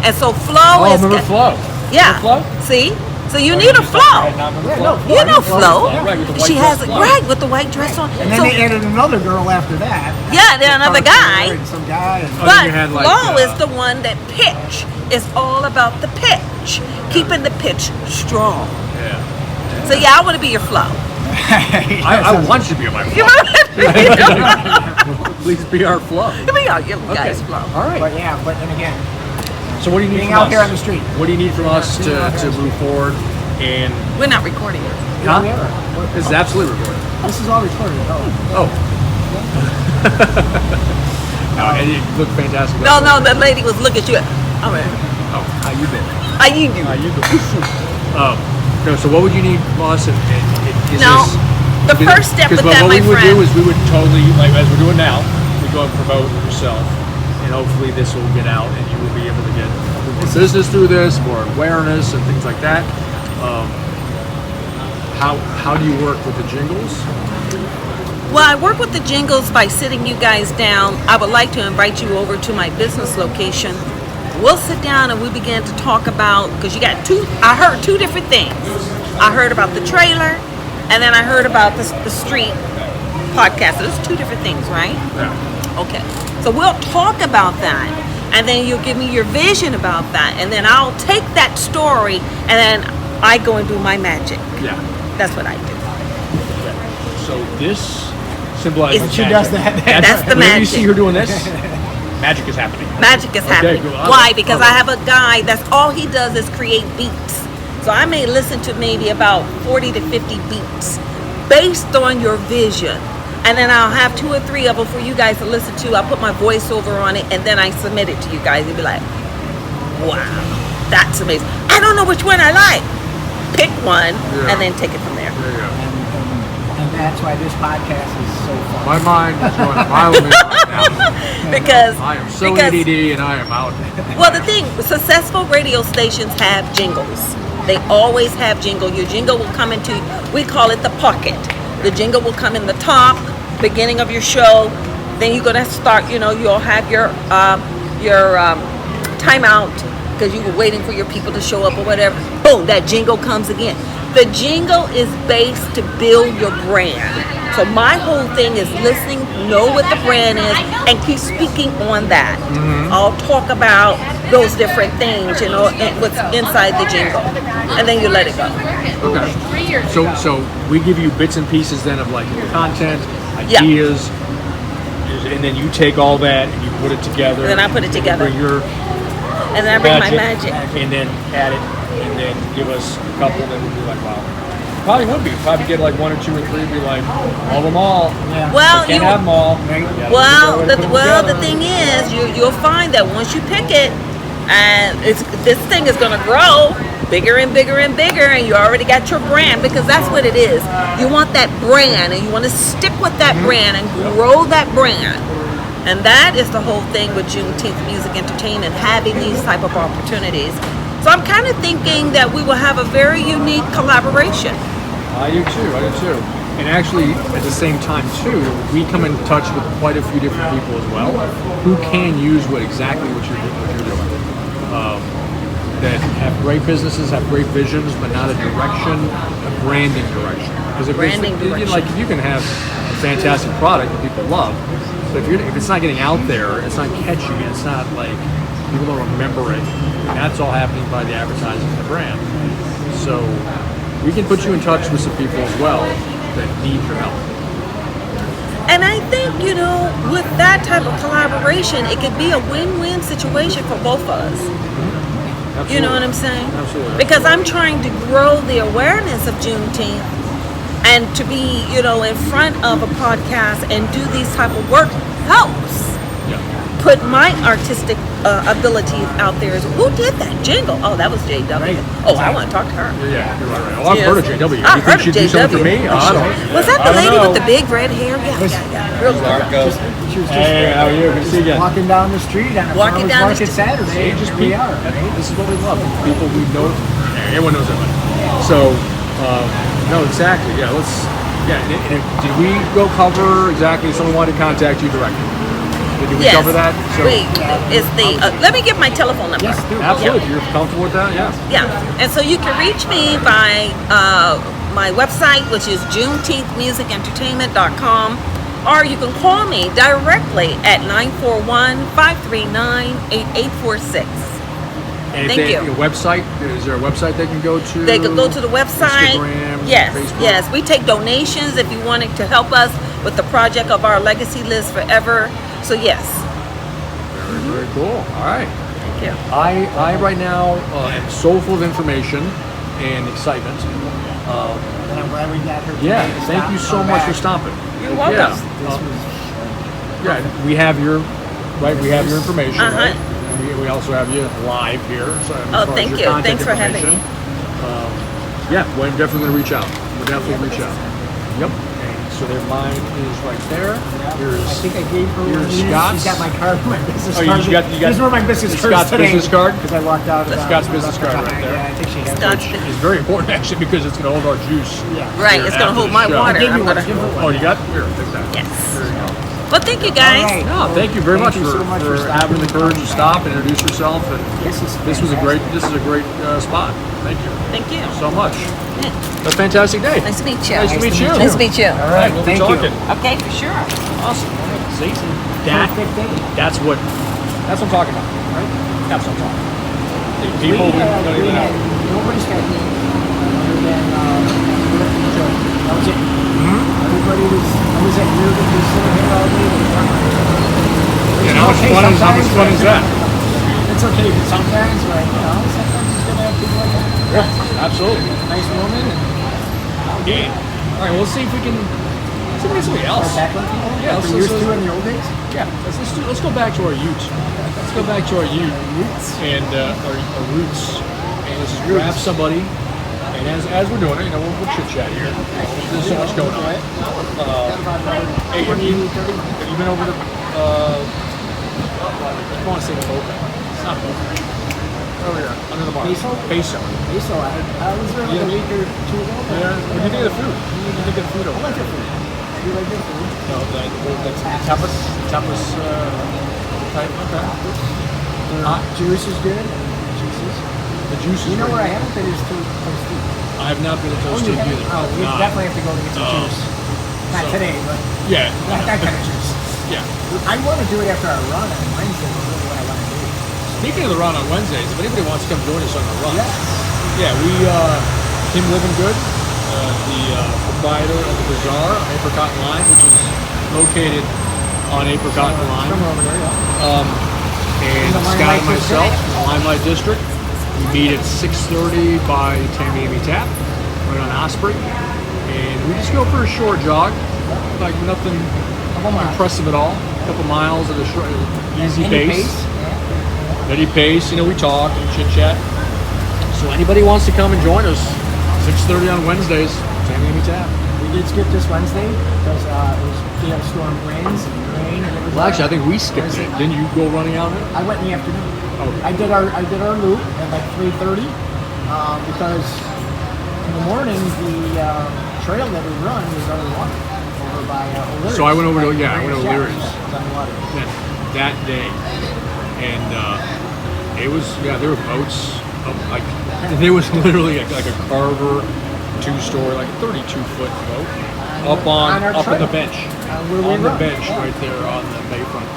and so Flow Oh, is remember Flo? yeah. Remember Flo? See, so you need a Flow. Yeah, no, You know Flo. Yeah, right, with the white She has dress, Flo. right with the white dress on. And then So, they added another girl after that. yeah, then another guy. And some guy. And, Oh, then But you had, like, Flow is the one that pitch. It's all about the pitch, keeping the pitch strong. Yeah. So yeah, I want to be your Flow. I want you to be on my flow. Please be our flow. Be our guys flow. All right. But and again, So what do you need being from out us? there on the street. What do you need from us to move forward? And We're not recording it. huh? We are. This is absolutely recorded. This is all recorded. Oh. And you look fantastic. No, that lady was looking at you. I mean, Oh, how you been? how you do? How you doing? No, so what would you need from us? And is No, this, the first step with that, what my we would friend. do is we would totally, like as we're doing now, we go and promote yourself, and hopefully this will get out, and you will be able to get more business through this, more awareness, and things like that. How do you work with the jingles? Well, I work with the jingles by sitting you guys down. I would like to invite you over to my business location. We'll sit down and we begin to talk about, because you got I heard two different things. I heard about the trailer, and then I heard about the street podcast. So there's two different things, right? Yeah. Okay. So we'll talk about that, and then you'll give me your vision about that, and then I'll take that story, and then I go and do my magic. Yeah. That's what I do. So this symbolizes It's- She magic. does that. That's the Whenever you magic. see her doing this, magic is happening. Magic is happening. cool. Why? Because I have a guy that's all he does is create beats. So I may listen to maybe about 40 to 50 beats based on your vision. And then I'll have 2 or 3 of them for you guys to listen to. I'll put my voiceover on it, and then I submit it to you guys. You'll be like, wow, that's amazing. I don't know which one I like. Pick one, and then take it from there. There you go. And that's why this podcast is so fun. My mind is going a mile a minute right now. Because I am so because- ADD and I am out. Well, the thing, successful radio stations have jingles. They always have jingle. Your jingle will come into, we call it the pocket. The jingle will come in the top, beginning of your show. Then you're gonna start. You'll have your timeout because you were waiting for your people to show up or whatever. Boom, that jingle comes again. The jingle is based to build your brand. So my whole thing is listening, know what the brand is, and keep speaking on that. I'll talk about those different things, and what's inside the jingle, and then you let it go. Okay. So we give you bits and pieces then of like content, Yeah. ideas, and then you take all that and you put it together. And then I put it together. Bring your And then I bring my magic. and then add it, and then give us a couple that would be like, wow. Probably would be. Probably get like 1 or 2 or 3, be like, all them all. Yeah. Well, Can't you have them all. the thing is, you'll find that once you pick it, and this thing is gonna grow bigger and bigger and bigger, and you already got your brand, because that's what it is. You want that brand, and you want to stick with that brand and grow that brand. And that is the whole thing with Juneteenth Music Entertainment, having these type of opportunities. So I'm kind of thinking that we will have a very unique collaboration. I do too. And actually, at the same time too, we come in touch with quite a few different people as well, who can use exactly what you're doing. That have great businesses, have great visions, but not a direction, a branding direction. Because if you can have a fantastic product that people love, but if it's not getting out there, it's not catchy, it's not like people don't remember it. And that's all happening by the advertising of the brand. So we can put you in touch with some people as well that need your help. And I think, with that type of collaboration, it could be a win-win situation for both of us. Absolutely. You know what I'm saying? Absolutely. Because I'm trying to grow the awareness of Juneteenth, and to be, in front of a podcast and do these type of work helps Yeah. put my artistic ability out there. Who did that jingle? Oh, that was JW. Right. Oh, I want to talk to her. Yeah, you're right. Oh, I've Yes. heard of JW. I've You heard think of she'd do something for JW. me? I don't. Was that I the don't lady know. with the big red hair? Yeah. Real good. She was just Hey, how are you? Good to see you again. walking down the street on a Walking farmer's down the market street. Saturday. Just Here we people. are. Right? This is what we love. People we know. Everyone knows everybody. So, no, exactly. Yeah, and did we go cover exactly? Someone wanted to contact you directly. Did we Yes. cover that? So, It's the. Let me give my telephone number. Yes, do. absolutely. If you're comfortable with that, yeah. Yeah, and so you can reach me by my website, which is JuneteenthMusicEntertainment.com, or you can call me directly at 941-539-8846. And Thank you. Your website, is there a website they can go to? They could go to the website. Instagram, yes, Facebook? yes. We take donations if you wanted to help us with the project of our legacy lives forever. So yes. Very, very cool. All right. Thank you. I right now am so full of information and excitement. And I'm glad we got her. Yeah, today to thank stop you and so come much back. for stopping. You're welcome. Yeah, This was yeah. We have your information. Uh-huh. Right? We also have you live here. So as far as thank your you. contact Thanks for having information, me. Yeah, we're definitely going to reach out. We'll definitely reach out. Yep. And so their mine is right there. Here's I think I gave her here's one. Scott's. She's got my card, my business Oh, card. you got These were my business cards Scott's today. business card? Because I walked out. That's Scott's business card right there. Yeah, I think she has. Scott's Which is very important actually because it's going to hold our juice. Yeah. Right, here it's going to after hold the my show. water. Give me I'm one, gonna, give her one. Oh, you got? Here, take that. yes. There you go. Well, thank you guys. All right. No, thank you very much Thank you for, so much for for having the stopping courage to stop and introduce yourself. And This is this is a great spot. Thank you Thank you. so much. A fantastic day. Nice to meet you. Nice to meet you. Nice to meet you. All right, we'll be Thank you. talking. Okay, for sure. Awesome. See, that's what I'm talking about, right? That's what I'm talking about. The people we don't even know. Nobody's got me other than Joe. That was it. Everybody was. I was at Rear Vision sitting here all day. And how much fun is that? It's okay, but sometimes, like, sometimes it's gonna have people like that. Yeah, absolutely. Nice woman and Yeah. All right, we'll see if we can get somebody else. back on people. Yeah, Like we used to in the old days. Yeah, let's go back to our youth. Let's go back to our youth and our roots. And let's just grab somebody. And as we're doing it, we'll chit chat here. There's so much going on. Hey, have you been over to? I want to say Boca. It's not Boca. Over here, under the bar. Peso? Peso. So I was there like a week or two ago. Yeah. What do you think of the food? What do you think of the food over I like there? their food. You like their food? No, that's tapas type. Okay. Their juice is good. Juices. The juice is You know great. where I haven't been is to Toast Tea. I have not been to Toast you Tea haven't? either. Oh, we No. definitely have to go to get some Oh. juice. Not So- today, but Yeah. that kind of juice. Yeah. I want to do it after our run on Wednesday. Is really what I want to do. Speaking of the run on Wednesdays, if anybody wants to come join us on the run, Yes. yeah, we Tim Living Good, the proprietor of the Bazaar on Apricot and Lime, which is located on Apricot and Lime, Somewhere over there, yeah. and In the Scott Limelight and myself, District? in the Limelight District. We meet at 6:30 by Tamiami Tap, right on Osprey, and we just go for a short jog, like nothing impressive at all. A couple miles at a short, easy Any pace. Steady pace. We talk and chit chat. So anybody wants to come and join us, 6:30 on Wednesdays, Tamiami Tap. We did skip this Wednesday because it was storm winds and rain and everything. Well, actually, I think we skipped it. Didn't you go running out there? I went in the afternoon. Oh. I did our loop at like 3:30 because in the morning the trail that we run was underwater over by O'Leary's. So I went over to O'Leary's. It was underwater. that day, and it was there were boats up, like there was literally like a Carver 2-story, like 32-foot boat up on our in trail. the bench, Where we on the run. bench Yeah. right there on the Bayfront.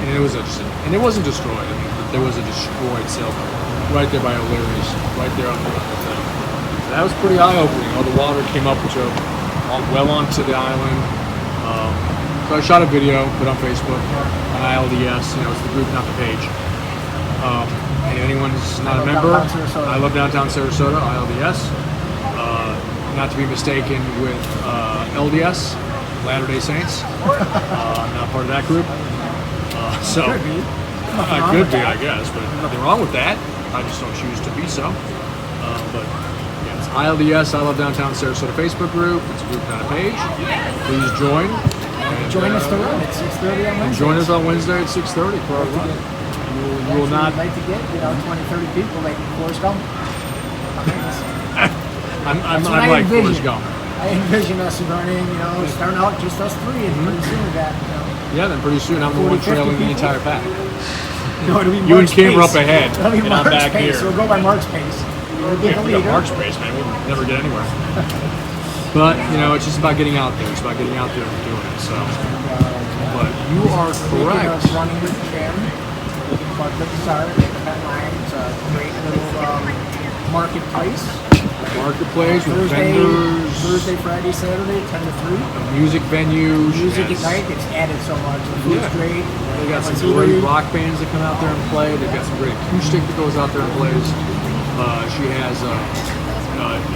And it was and it wasn't destroyed. I mean, there was a destroyed sailboat right there by O'Leary's, right there on the thing. So that was pretty eye-opening. All the water came up well onto the island. So I shot a video, put on Facebook, on ILDS. It's the group, not the page. And anyone who's not a member, I love downtown Sarasota, ILDS. Not to be mistaken with LDS, Latter-day Saints. I'm not part of that group. So Could be. I could be, I guess, but nothing wrong with that. I just don't choose to be so. But yeah, it's ILDS, I love downtown Sarasota Facebook group. It's a group, not a page. Please join. And, Join us to run at 6:30 on and Wednesday. join us on Wednesday at 6:30 for our run. You will not. We'd like to get 20, 30 people like Forrest Gump. I'm what I like envision. Forrest Gump. I envision us running, starting out just us three, and pretty soon we got, Yeah, then pretty soon I'm the 40, one trailing 50 the people. entire pack. No, it'll be You and Mark's Kim are pace. up ahead, It'll be and I'm Mark's back pace. here. We'll go by Mark's pace. We'll be Yeah, the we got leader. Mark's pace, man. We'll never get anywhere. But it's just about getting out there. It's about getting out there and doing it. So, but you are Speaking correct. of running with Kim, called Good Start at the Pet Line. It's a great little marketplace. Marketplace with vendors. Thursday, Friday, Saturday, 10 to 3. Music venues. Music at night gets added so much. The food's great. They got some great rock bands that come out there and play. They've got some great acoustic that goes out there and plays. She has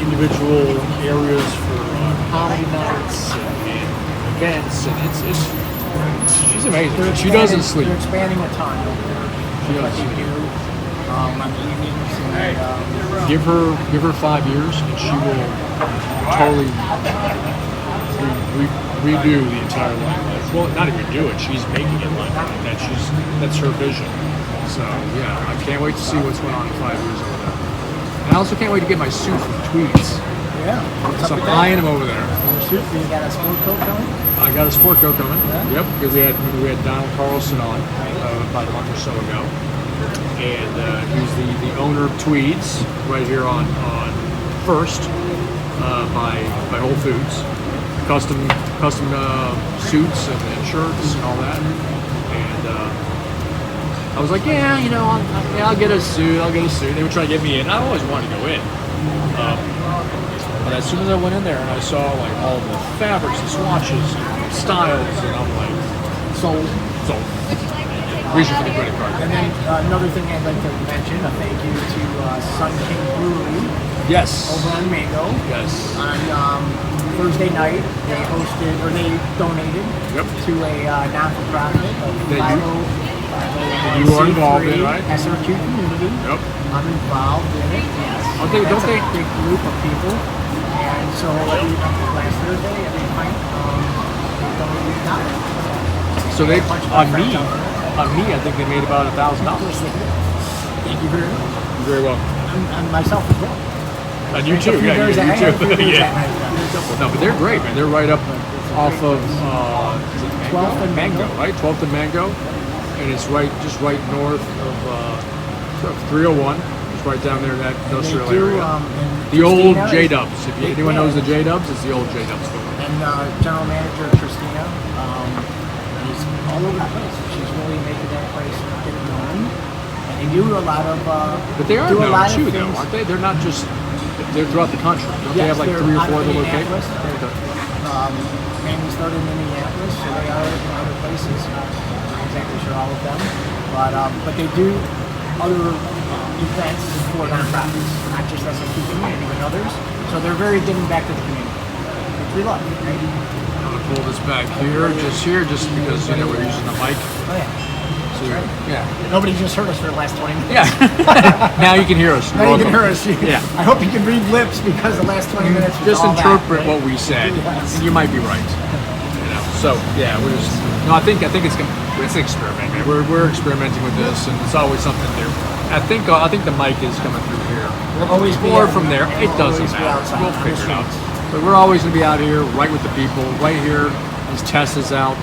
individual areas for comedy nights and events, and it's she's amazing. She doesn't sleep. They're expanding a ton. She What doesn't they sleep. do on the evenings. And, Give her 5 years, and she will totally redo the entire line. Well, not even do it. She's making it like that. That's her vision. So yeah, I can't wait to see what's going on in 5 years over there. And I also can't wait to get my suit from Tweeds. yeah. So I'm eyeing him over there. You got a sport coat coming? I got a sport coat coming. Yeah? Yep, because we had Donald Carlson on about a month or so ago, and he's the owner of Tweeds right here on First by Whole Foods. Custom suits and shirts and all that. And I was like, yeah, I'll get a suit. They would try to get me in. I always wanted to go in. But as soon as I went in there and I saw like all the fabrics and swatches and styles, and I'm like, sold. Reason for the credit card. And then another thing I'd like to mention, a thank you to Sun King Brewery Yes. over on Mango. Yes. On Thursday night, they hosted, or they donated to a non-for-profit of You are involved in, right? SRQ community. Yep. I'm involved in it, yes. Don't they? A big group of people. And so last Thursday, every pint, they donated $1. So they on me, I think they made about $1,000. Thank you very much. You're very welcome. And myself as well. And you too, Yeah, you too. Yeah. No, but they're great, man. They're right up off of 12th and Mango, right? 12th and Mango, and it's just right north of 301. It's right down there in that industrial area. The old J-Dubs. If anyone knows the J-Dubs, it's the old J-Dubs building. And general manager Christina is all over the place. She's really making that place get it going. And they do a lot of. But they are known too, though, aren't they? They're not just. They're throughout the country. Don't they have like 3 or 4 other locations? Mainly started in Minneapolis, so they are in other places. I'm not exactly sure all of them, but they do other events for nonprofits, not just SFP community, but others. So they're very giving back to the community, which we love, right? I'm gonna pull this back just because we're using the mic. Oh yeah. So, yeah. Nobody just heard us for the last 20 minutes. Yeah. Now you can hear us. Now you can hear us. Yeah. I hope you can read lips because the last 20 minutes was Just all interpret that, right? what we said. Yes. And you might be right. So yeah, we're just. No, I think it's an experiment, man. We're experimenting with this, and it's always something new. I think the mic is coming through here. We'll always be Or out from there. here. It doesn't We'll always be matter. outside We'll on the figure it out. streets. But we're always gonna be out here, right with the people, right here. As Tessa's out.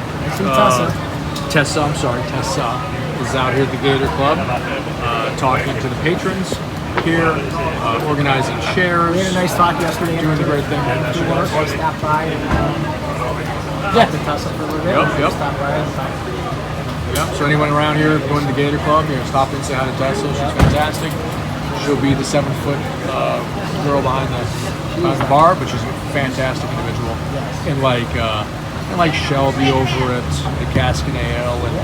Tessa is out here at the Gator Club, talking to the patrons here, organizing shares. We had a nice talk yesterday. Doing the great thing. I stopped by and to tussle for a little bit. Yep. Stopped by and talked. Yeah. So anyone around here going to the Gator Club, stop in, say hi to Tessa. She's fantastic. She'll be the 7-foot girl behind the bar, but she's a fantastic individual. Yes. And like Shelby over at the Cask and Ale, and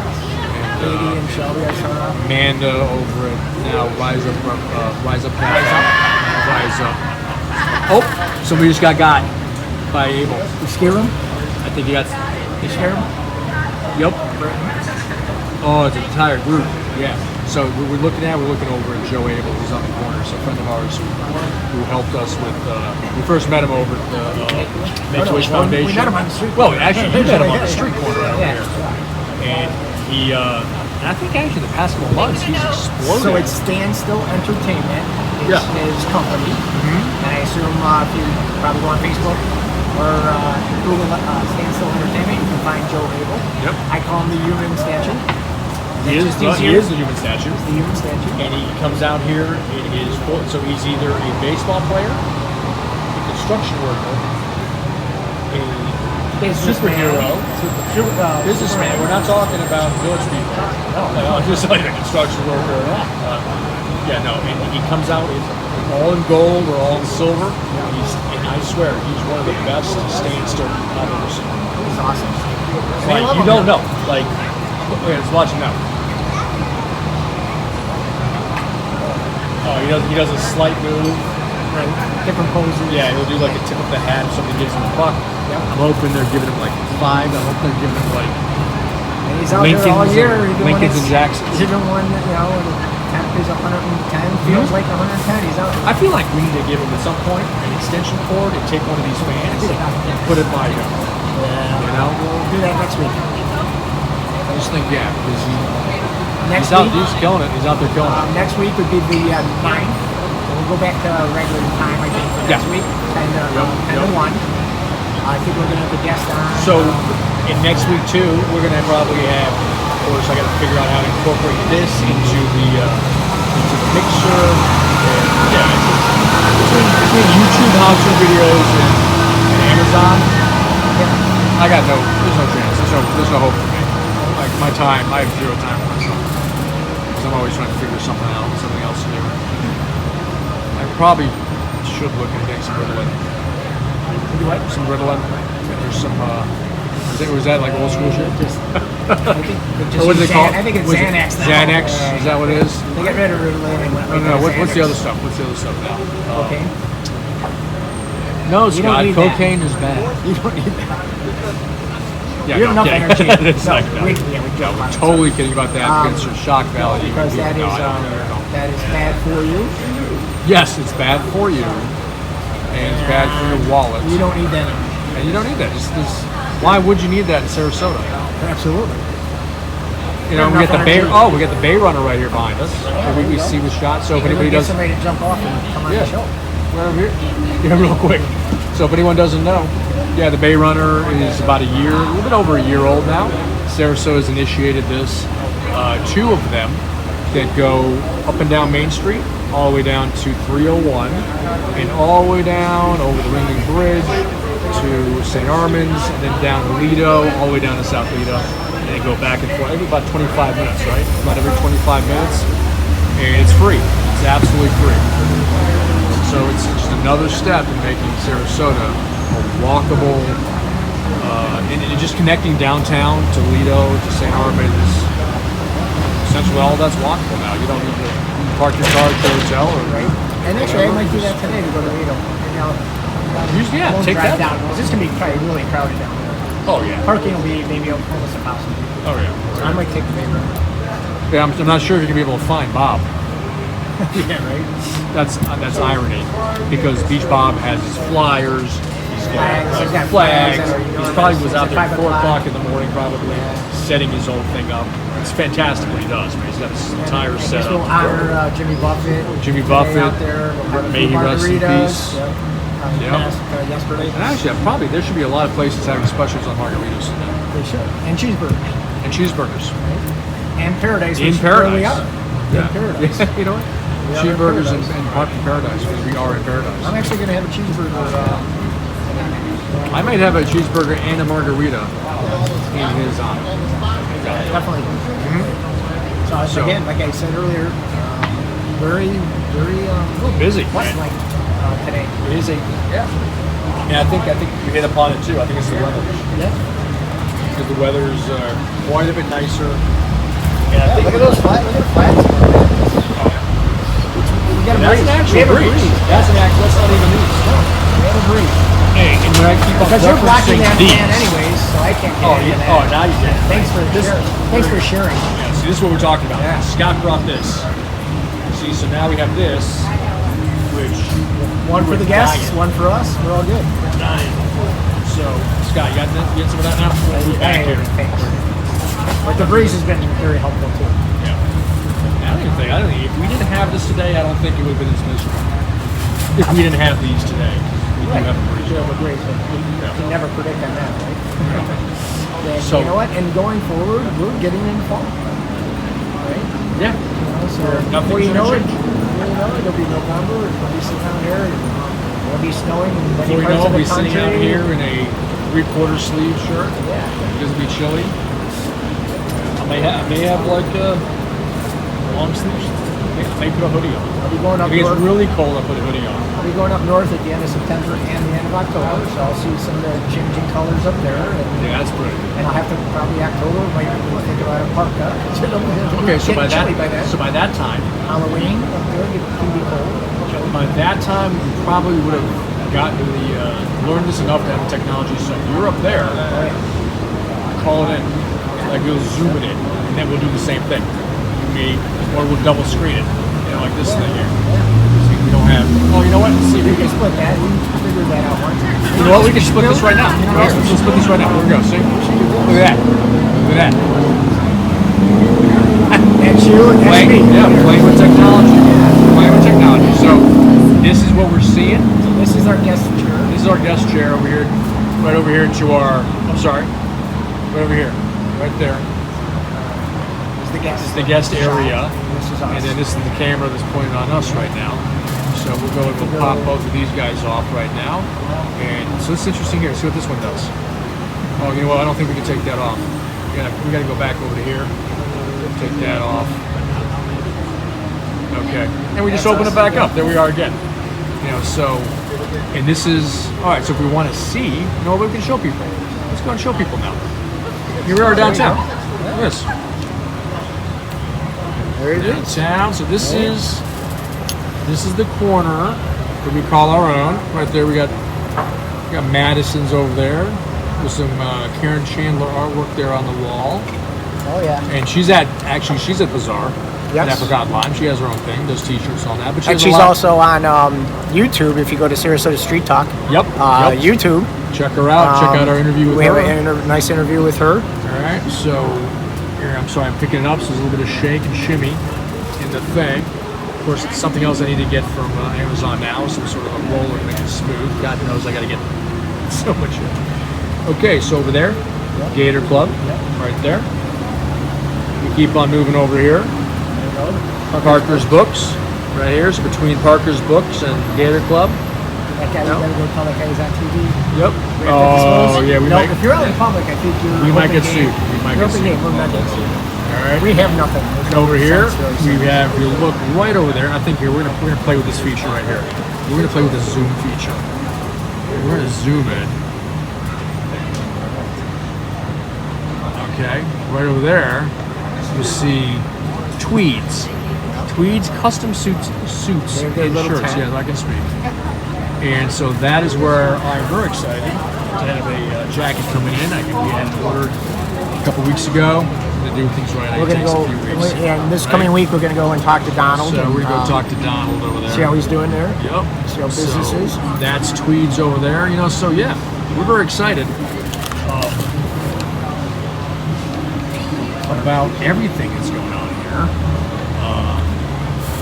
Katie and Shelby, I saw. Amanda over at now Rise Up. Oh, somebody just got by Abel. You scare him? I think he got. You scare him? Yep. Oh, it's an entire group. Yeah. So we're looking over at Joe Abel, who's on the corner. So a friend of ours who helped us with. We first met him over at the Make-A-Wish Foundation. We met him on the street. Well, actually, we met him on the street corner out Yeah. here. And he, I think actually the past couple months he's exploded. So it's Standstill Entertainment is his company. And I assume if you probably go on Facebook or Google Standstill Entertainment, you can find Joe Abel. Yep. I call him the human statue. He is the human statue. The human statue. And he comes out here in his full, so he's either a baseball player, a construction worker, a Superhero. Businessman. We're not talking about village people. No, just like a construction worker. Yeah, no. And he comes out all in gold or all in silver. And I swear, he's one of the best stand still I've ever seen. He's awesome. Like, you don't know. Like, let's watch him now. Oh, he does a slight move. Right. Different poses. Yeah, he'll do like a tip of the hat if somebody gives him a puck. Yep. I'm hoping they're giving him like 5. I hope they're giving him like And he's out there all year. Lincolns and Jacksons. Even when, the temp is 110, feels like 110. He's out there. I feel like we need to give him at some point an extension cord and take one of these fans and put it by him. Yeah. You know? We'll do that next week. I just think, yeah, because Next he's week, killing it. He's out there killing it. next week would be the 9th. We'll go back to regular time, I think, for next week. 10 to 1. I think we're going to have a guest on. So, in next week, too, we're going to probably have, of course, I got to figure out how to incorporate this into the picture. Yeah, between YouTube how-to videos and Amazon, I got there's no chance. There's no hope for me. Like, my time, I have 0 time for myself. Because I'm always trying to figure something else to do. I probably should look at getting some Ritalin. Some Ritalin. There's some, was that like old school shit? Or what is it called? I think it's Xanax now. Xanax? Is that what it is? They got rid of Ritalin and went No. What's the other stuff? What's the other stuff now? Okay. No, You don't Scott. need that. Cocaine is bad. You don't need that. Yeah, You have enough energy. It's like, no. we joke about it. Totally kidding about that. Because it's shock value. Because that is bad for you. Yes, it's bad for you, and it's bad for your wallet. You don't need that. And you don't need that. Why would you need that in Sarasota? Absolutely. We get the Bay. Oh, we got the Bay Runner right here behind us. We see the shot. So if anybody get does, somebody to jump off and come on the show. Right over here. Yeah, real quick. So if anyone doesn't know, yeah, the Bay Runner is about a little bit over a year old now. Sarasota has initiated this. 2 of them that go up and down Main Street, all the way down to 301, and all the way down over the Ringling Bridge to St. Armand's, and then down to Lido, all the way down to South Lido, and they go back and forth every about 25 minutes, right? About every 25 minutes, and it's free. It's absolutely free. So it's just another step in making Sarasota a walkable, and just connecting downtown to Lido, to St. Armand's. Essentially all that's walkable now. You don't need to park your car at the hotel or Right. And actually, I might do that today to go to Lido. Usually, I won't take drive that down because it's gonna be probably really crowded down there. Oh yeah. Parking will be maybe almost impossible. Oh yeah. So I might take the Bay Runner. Yeah, I'm not sure if you're gonna be able to find Bob. Yeah, right. That's irony, because Beach Bob has his flyers. He's got flags. He probably was out there at 4 o'clock in the morning, probably Yeah. setting his whole thing up. It's fantastic what he does, man. He's got his entire I guess setup. we'll honor Jimmy Buffett. Jimmy today Buffett. out there. We'll have a May few he rest in margaritas. peace. Yep. Yep. Yesterday. And actually, there should be a lot of places having specials on margaritas today. They should. And cheeseburgers. And cheeseburgers. And Paradise. In which Paradise. Where we are. Yeah. In Paradise. You know what? We are in Cheeseburgers Paradise. and Park in Paradise, because we are in Paradise. I'm actually going to have a cheeseburger. I might have a cheeseburger and a margarita in his honor. Definitely. So again, like I said earlier, very Busy. West-like today. It is and I think you hit upon it too. I think it's the weather. Yeah. Because the weather's quite a bit nicer. And I think Look at those flats. Look at the flats. We got a that's breeze. an actual We have a breeze. breeze. That's not even east. No, we have a breeze. Hey, and when I keep on Because you're blocking referencing that these. fan anyways, so I can't get into that. Oh, now you can. Thanks for sharing. Thanks for sharing. Yeah, see, this is what we're talking about. Yeah. Scott brought this. See, so now we have this, which One for the guests, dying. one for us. We're all good. So, Scott, you got some of that now? Back here. Thanks. But the breeze has been very helpful too. Yeah. I don't think if we didn't have this today, I don't think it would have been as miserable. If we didn't have these today, we do have a breeze. We have a breeze, but you can never predict on that, right? And So- you know what? And going forward, we're getting in fall. Right? Yeah. So Nothing's before you know gonna it, change. it'll be November. It'll be sitting down here. And it'll be snowing in many Before we parts know of it, the we'll be country. sitting out here in a 3/4 sleeve shirt. Because it'd be chilly. I may have like long sleeves. I may put a hoodie on. I'll be going up If it gets north. really cold, I'll put a hoodie on. I'll be going up north at the end of September and the end of October, so I'll see some of the changing colors up there. And, Yeah, that's pretty. and I'll have to probably October, might think about a parka. Okay, so by chilly by then. that time, Halloween up there, it can be cold. Chilly. by that time, we probably would have gotten to the learned this enough to have technology. So if you're up there, Oh, yeah. call it in. Like we'll zoom it in, and then we'll do the same thing. Me, or we'll double screen it. You know, like this thing here. See, we don't have. Oh, you know what? Let's see if We we can can. split that. We can figure that out once. You know what? We can split this right now. Here, let's split this right now. Here we go. See? Look at that. Look at that. That's you and that's Playing, me. yeah, playing with technology. Playing with technology. So this is what we're seeing. This is our guest chair. This is our guest chair over here, right over here to our. I'm sorry, right over here, right there. This is the guest. This is the guest area, This is us. and then this is the camera that's pointed on us right now. So we'll go and we'll pop both of these guys off right now. And so it's interesting here. See what this one does. Oh, you know what? I don't think we can take that off. We gotta go back over to here. Take that off. Okay. And we just open it back up. There we are again. You know, so, and this is, all right, so if we want to see, you know what, we can show people. Let's go and show people now. Here we are downtown. Look at this. There it is. Downtown. So this is the corner that we call our own. Right there, we got Madison's over there. With some Karen Chandler artwork there on the wall. Oh, yeah. And she's at Bazaar. Yes. At Apricot Lime. She has her own thing, does t-shirts and all that. But she And has she's a lot. also on YouTube. If you go to Sarasota Street Talk, Yep. YouTube. Check her out. Check out our interview with We her. have a nice interview with her. All right. So here, I'm sorry, I'm picking it up. So there's a little bit of shake and shimmy in the thing. Of course, it's something else I need to get from Amazon now. Some sort of a roller to make it smooth. God knows I got to get so much. Okay, so over there, Gator Club, right there. We keep on moving over here. Parker's Books, right here. So between Parker's Books and Gator Club. That guy, we gotta go tell that guy he's on TV. Yep. We have to Oh, disclose? yeah, we No, might. if you're out in public, I think you're. We might open get game. sued. We might You're get open sued. game. We're not getting sued. All right. We have nothing. There's And over here, sense really. we have. You look right over there. I think here we're gonna play with this feature right here. We're gonna play with the zoom feature. We're gonna zoom in. Okay, right over there, you see tweeds. Tweeds, custom suits They're and little shirts. tag. Yes, I can speak. And so that is where I'm very excited to have a jacket coming in. We had ordered a couple weeks ago. To do things right, We're it gonna takes go. a few weeks. And this right? coming week, we're gonna go and talk to Donald. So and, we're gonna go talk to Donald over there. See how he's doing there. Yep. See how business So is. that's tweeds over there. You know, so yeah, we're very excited about everything that's going on here,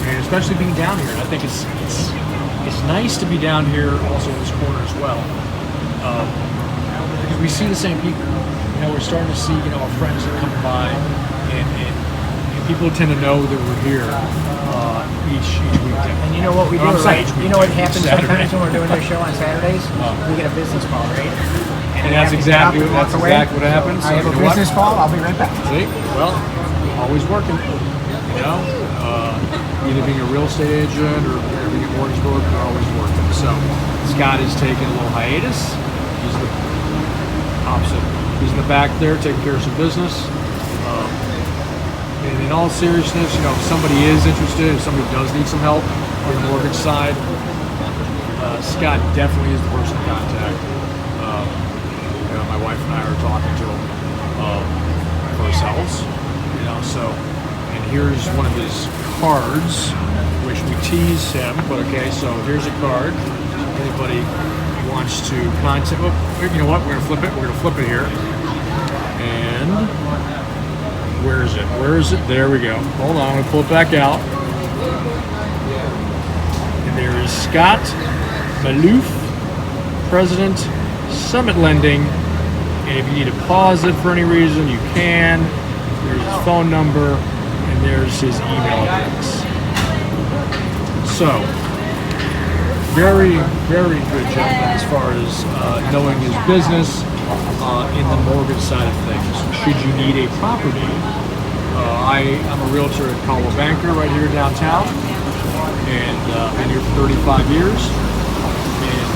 and especially being down here. And I think it's nice to be down here, also in this corner as well, because we see the same people. You know, we're starting to see our friends that are coming by, and people tend to know that we're here each weekend. And you know what we do, I'm sorry, right? each You know what weekend, happens Saturday. sometimes when we're doing this show on Saturdays? We get a business call, right? And we that's have to get up exactly and walk away. what happens. I have So a you know what? business call. I'll be right back. See, well, always working. You know, either being a real estate agent or being a mortgage broker, they're always working. So Scott is taking a little hiatus. He's the opposite. He's in the back there taking care of some business. And in all seriousness, if somebody is interested, if somebody does need some help on the mortgage side, Scott definitely is the person to contact. My wife and I are talking to him for ourselves, so, and here's one of his cards, which we tease him, but okay, so here's a card. If anybody wants to contact, you know what, we're gonna flip it here. And where is it? There we go. Hold on, I'm gonna pull it back out. And there is Scott Maloof, President, Summit Lending. And if you need to pause it for any reason, you can. There's his phone number, and there's his email address. So, very, very good gentleman as far as knowing his business in the mortgage side of things. Should you need a property, I'm a realtor at Caldwell Banker right here downtown, and been here for 35 years, and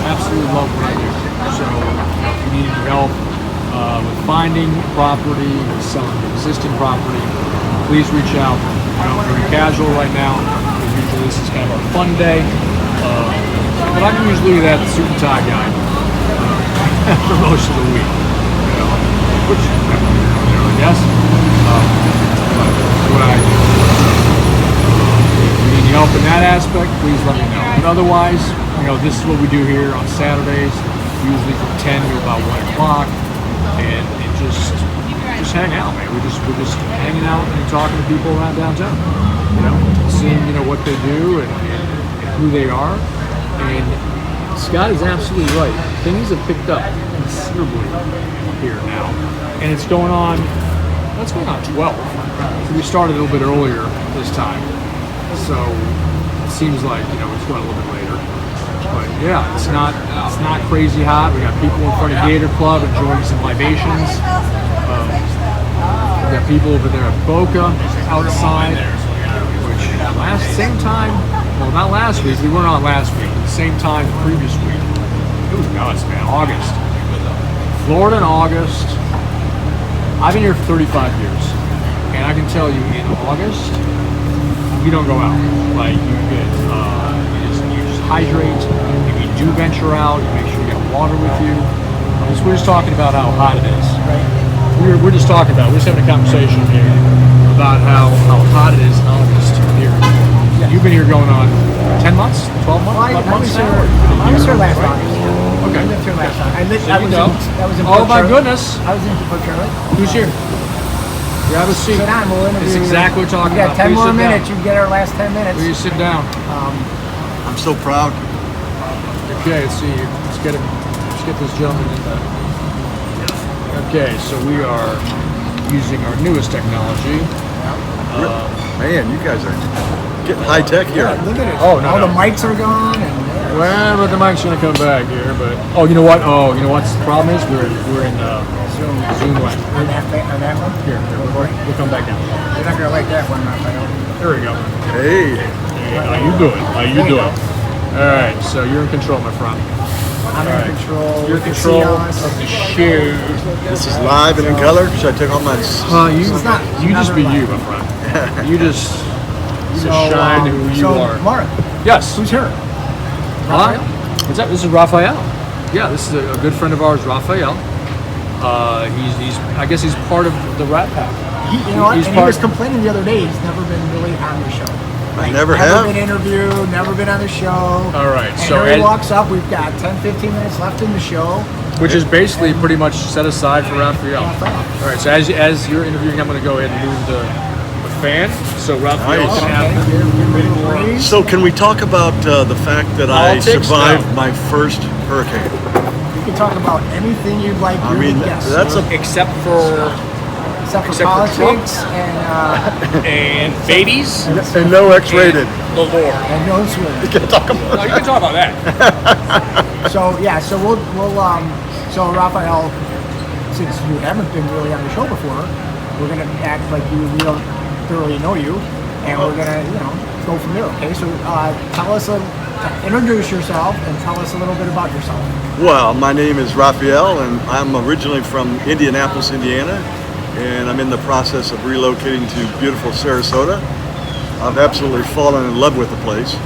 absolutely love what I do. So if you need any help with finding property, with selling existing property, please reach out. I'm very casual right now. Usually this is kind of our fun day, but I'm usually that suit and tie guy for most of the week. Which I guess. That's what I do. If you need any help in that aspect, please let me know. But otherwise, this is what we do here on Saturdays, usually from 10 to about 1 o'clock, and just hang out, man. We're just hanging out and talking to people around downtown. Seeing what they do and who they are. And Scott is absolutely right. Things have picked up considerably here now, and it's going on. That's going on 12. So we started a little bit earlier this time, so it seems like it's going a little bit later. But yeah, it's not crazy hot. We got people in front of Gator Club enjoying some libations. We got people over there at Boca outside, which same time, well, not last week. We weren't on last week. But the same time the previous week. It was nuts, man. August, Florida in August. I've been here for 35 years, and I can tell you, in August, we don't go out. Like you just hydrate. If you do venture out, you make sure you got water with you. We're just talking about how hot it is. We're just talking about. We're just having a conversation here about how hot it is in August here. You've been here going on 10 months, 12 months, I was here last August. Okay. I lived here last time. That was in Oh Port my Charlotte. goodness. I was in Port Charlotte. Who's here? Grab a seat. Sit down, we'll interview. It's exactly what we're talking you got about. 10 Please more sit minutes. down. You can get our last 10 minutes. Please sit down. I'm so proud. Okay, let's see. Let's get this gentleman in there. Okay, so we are using our newest technology. Man, you guys are getting high tech here. Yeah, look at it. Oh, no, All no. the mics are gone. And Well, but the mic's gonna come back here. But you know what? The problem is we're in Zoom land. on that one. Here, we'll come back down. You're not going to like that one, Raphael. There we go. Hey, Hey, how you doing? How you There you doing? All right, so you're in control, my friend. I'm All right. in control. You're in You can control see us. of the show. this is live and in color. Should I take all my? You just be never you, my friend. You just shine who you are. Mark, Yes. who's here? Huh? What's that? This is Raphael. Yeah, this is a good friend of ours, Raphael. He's I guess he's part of the Rat Pack. You know what? And he was complaining the other day he's never been really on the show. I never have. Never been interviewed, never been on the show. All right, And so here he as- walks up. We've got 10, 15 minutes left in the show. Which is basically pretty much set aside for Raphael. All right, so as you're interviewing, I'm going to go ahead and move the fan, so Raphael Nice. can have Okay, give me a little breeze. So can we talk about the fact that I Politics? survived No. my first hurricane? You can talk about anything you'd like. I You're mean, the guest. that's a except for except for except for politics and babies, and no X-rated. the Lord. and no swearing. Can talk about No, you can talk about that. So yeah, so we'll so Raphael, since you haven't been really on the show before, we're gonna act like we don't thoroughly know you, and we're gonna go from there. Okay, so tell us introduce yourself and tell us a little bit about yourself. Well, my name is Raphael, and I'm originally from Indianapolis, Indiana, and I'm in the process of relocating to beautiful Sarasota. I've absolutely fallen in love with the place.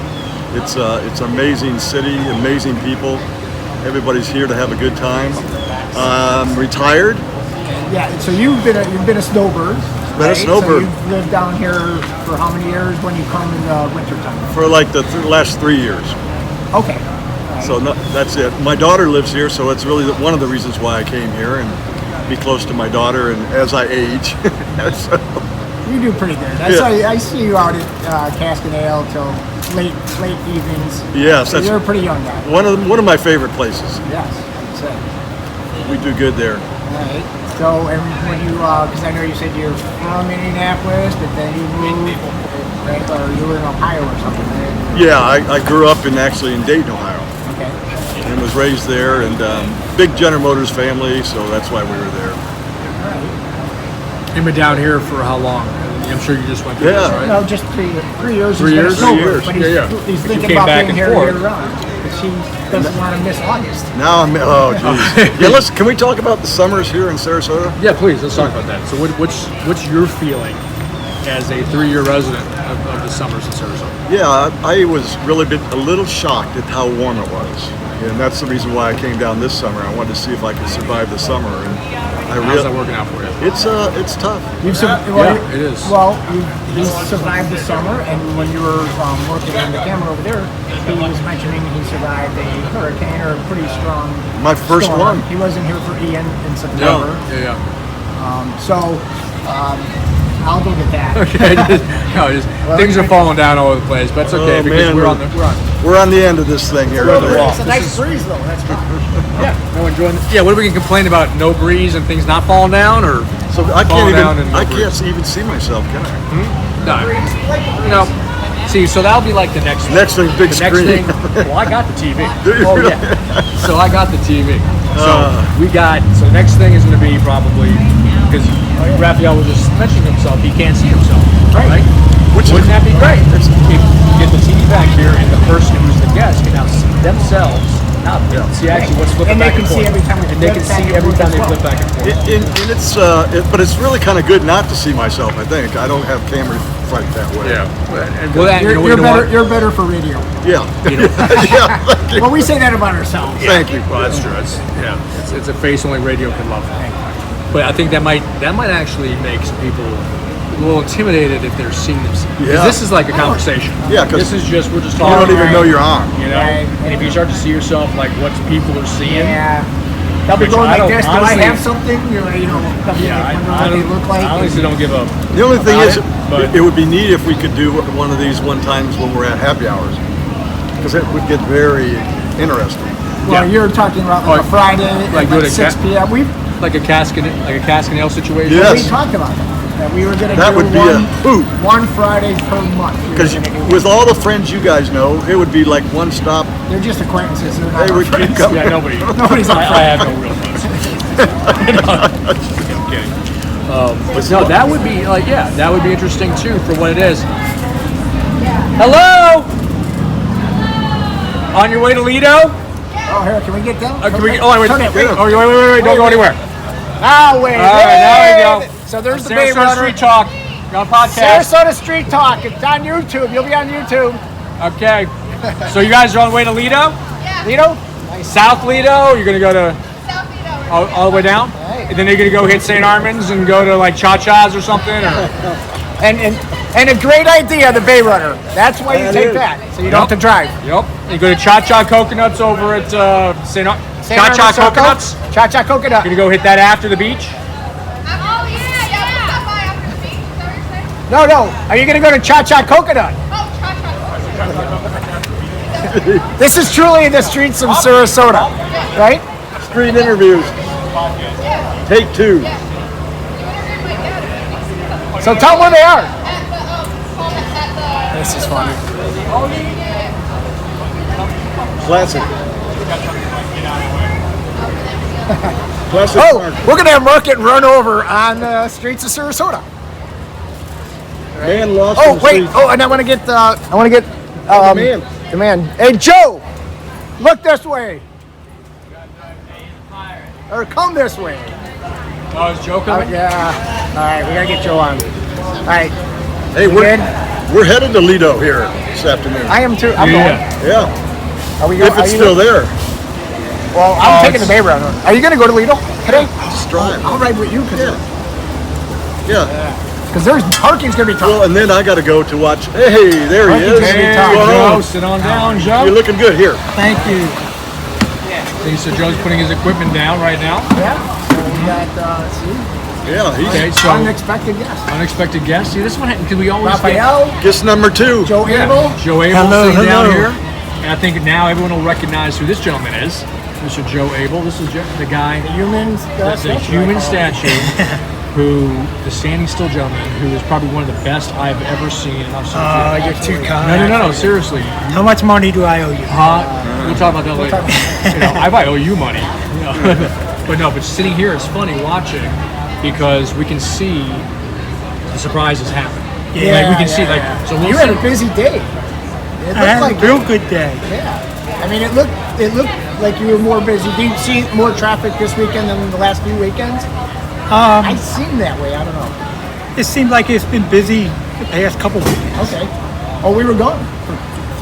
It's an amazing city, amazing people. Everybody's here to have a good time. I'm retired. Yeah, so you've been a snowbird. Been a snowbird. So you've lived down here for how many years when you come in the wintertime? For like the last 3 years. Okay. So no, that's it. My daughter lives here, so it's really one of the reasons why I came here, and be close to my daughter. And as I age, so, You do pretty good. I see you out at Cask and Ale till late evenings. yes, So that's you're a pretty young guy. one of my favorite places. Yes, I'd say. We do good there. All right. So, and when you, because I know you said you're from Indianapolis, but then you moved, right, or you were in Ohio or something, right? Yeah, I grew up actually in Dayton, Ohio, Okay. and was raised there, and big General Motors family, so that's why we were there. You've been down here for how long? I'm sure you just went through Yeah. this, right? No, just 3 years. 3 years? 3 years. But Yeah, he's But you thinking came about back being and here forth. year-round. Because he doesn't want to miss August. Now I'm, oh geez. Yeah, listen, can we talk about the summers here in Sarasota? Yeah, please. Let's talk about that. So, what's your feeling as a 3-year resident of the summers in Sarasota? Yeah, I was really a little shocked at how warm it was, and that's the reason why I came down this summer. I wanted to see if I could survive the summer, and How's that working out for you? it's tough. You've Yeah, it is. Well, he survived the summer, and when you were working on the camera over there, he was mentioning he survived a hurricane or a pretty strong My first storm. one. He wasn't here for Ian in No. September. Yeah. I'll go get that. Okay. Things are falling down all over the place, but it's okay Oh, because man, we're we're- on. We're on the end of this thing here. It's a nice breeze, though. That's fine. Yeah. No enjoying. Yeah. What are we gonna complain about? No breeze and things not falling down, or So I falling can't down and even, no I breeze? can't even see myself, can I? No. See, so that'll be like the next Next thing, big the screen. next thing. Well, I got the TV. Do you Oh really? yeah. So I got the TV. So So the next thing is going to be probably because Raphael was just mentioning himself. He can't see himself. Right. Wouldn't that be great? If you get the TV back here and the person who's the guest can now see themselves. Now see actually what's flipping And they back can and see forth. every time we and they flip can back see and every forth time as they well. flip back and forth. And it's, but it's really kind of good not to see myself. I think I don't have camera fright that way. Yeah. Well, that, you know, You're you know better. what? You're better for radio. Yeah. You know, Yeah. Thank you. Well, we say that about ourselves. Thank you. Well, that's true. It's a face only radio can love. But I think that might actually make some people a little intimidated if they're seeing them. Because Yeah. this is like a conversation. Yeah, 'cause this is just we're just You talking. don't even know you're on. You know, Right. and if you start to see yourself like what people are seeing, Yeah. They'll be Which going I like don't- this. Do honestly- I have something? You're like, they'll be like, wonder what they look like. I honestly don't give a. The only thing about is, it, but it would be neat if we could do one of these one times when we're at happy hours, because it would get very interesting. Well, yeah. you're talking about like Oh, a Friday like at do it like at 6 p.m. We like a cask and ale situation. Yes. talked about that we were going to That do would be a hoot. one Friday per month. We were Because gonna do with all the friends you guys know, it would be like one stop. they're just acquaintances. They're not They our would keep friends. coming. Yeah, nobody. Nobody's on I have no real friends. I'm kidding. But no, that would be like that would be interesting too for what it is. Hello. On your way to Lido? Oh, here, can we get them? Can we? Oh, wait, Turn it. wait, wait, don't go anywhere. Ah, wait. All right, now we go. So there's the Bay Sarasota Runner. Street Talk. You're on podcast. Sarasota Street Talk. It's on YouTube. You'll be on YouTube. Okay. So you guys are on the way to Lido? Yeah. Lido? South Lido? You're gonna go to South Lido. all the way down? Hey. And then you're gonna go hit St. Armand's and go to like Cha-Cha's or something? Or? And a great idea, the Bay Runner. That's why you That take is. that, so you don't have to drive. Yep. You go to Cha-Cha Coconuts over at St. Cha-Cha Armand's Circle. Coconuts? Cha-Cha Coconut. You're gonna go hit that after the beach? Oh, yeah. We'll stop by after the beach. Is that what you're saying? No. Are you going to go to Cha-Cha Coconut? Oh, cha-cha. This is truly the streets of Sarasota, right? Street interviews. Take 2. You interviewed my dad. So tell them where they are. At the, home at the... This is funny. Classic. Classic Oh, Park. we're going to have Market run over on the streets of Sarasota. Man lost Oh, in the wait. streets. Oh, and I want to get the man. the man. Hey, Joe, look this way. Or come this way. Oh, is Joe Oh, coming? yeah. All right, we got to get Joe on. All right. Hey, You good? we're headed to Lido here this afternoon. I am too. I'm Yeah. Yeah, going. Are we if it's still there. Well, I'm taking the Bay Runner. Are you going to go to Lido today? Just drive. I'll ride with you because Yeah. there's parking's going to be tough. Well, and then I got to go to watch. Hey, there he is. Hey, Hey, What's going Joe, on? sit on down, Joe. You're looking good here. Thank you. So Joe's putting his equipment down right now. Yeah. So we got, Yeah, he's Okay, so unexpected guest. unexpected guest. See, this one because we always get Raphael, guest number 2. Joe Yeah. Abel. Joe Abel Hello, sitting down hello. here. And I think now everyone will recognize who this gentleman is. Mr. Joe Abel. This is the guy, Human the human statue. the standing still gentleman, who is probably one of the best I've ever seen. And I've seen You're too kind. no, seriously. How much money do I owe you? We'll talk about that later. I might owe you money. But sitting here, it's funny watching because we can see the surprises happen. Yeah, we can see so you had a busy day. It I had looked a real good day. Yeah. I mean, it looked like you were more busy. Did you see more traffic this weekend than the last few weekends? It seemed that way. I don't know. It seemed like it's been busy the past couple weekends. Okay. Oh, we were gone.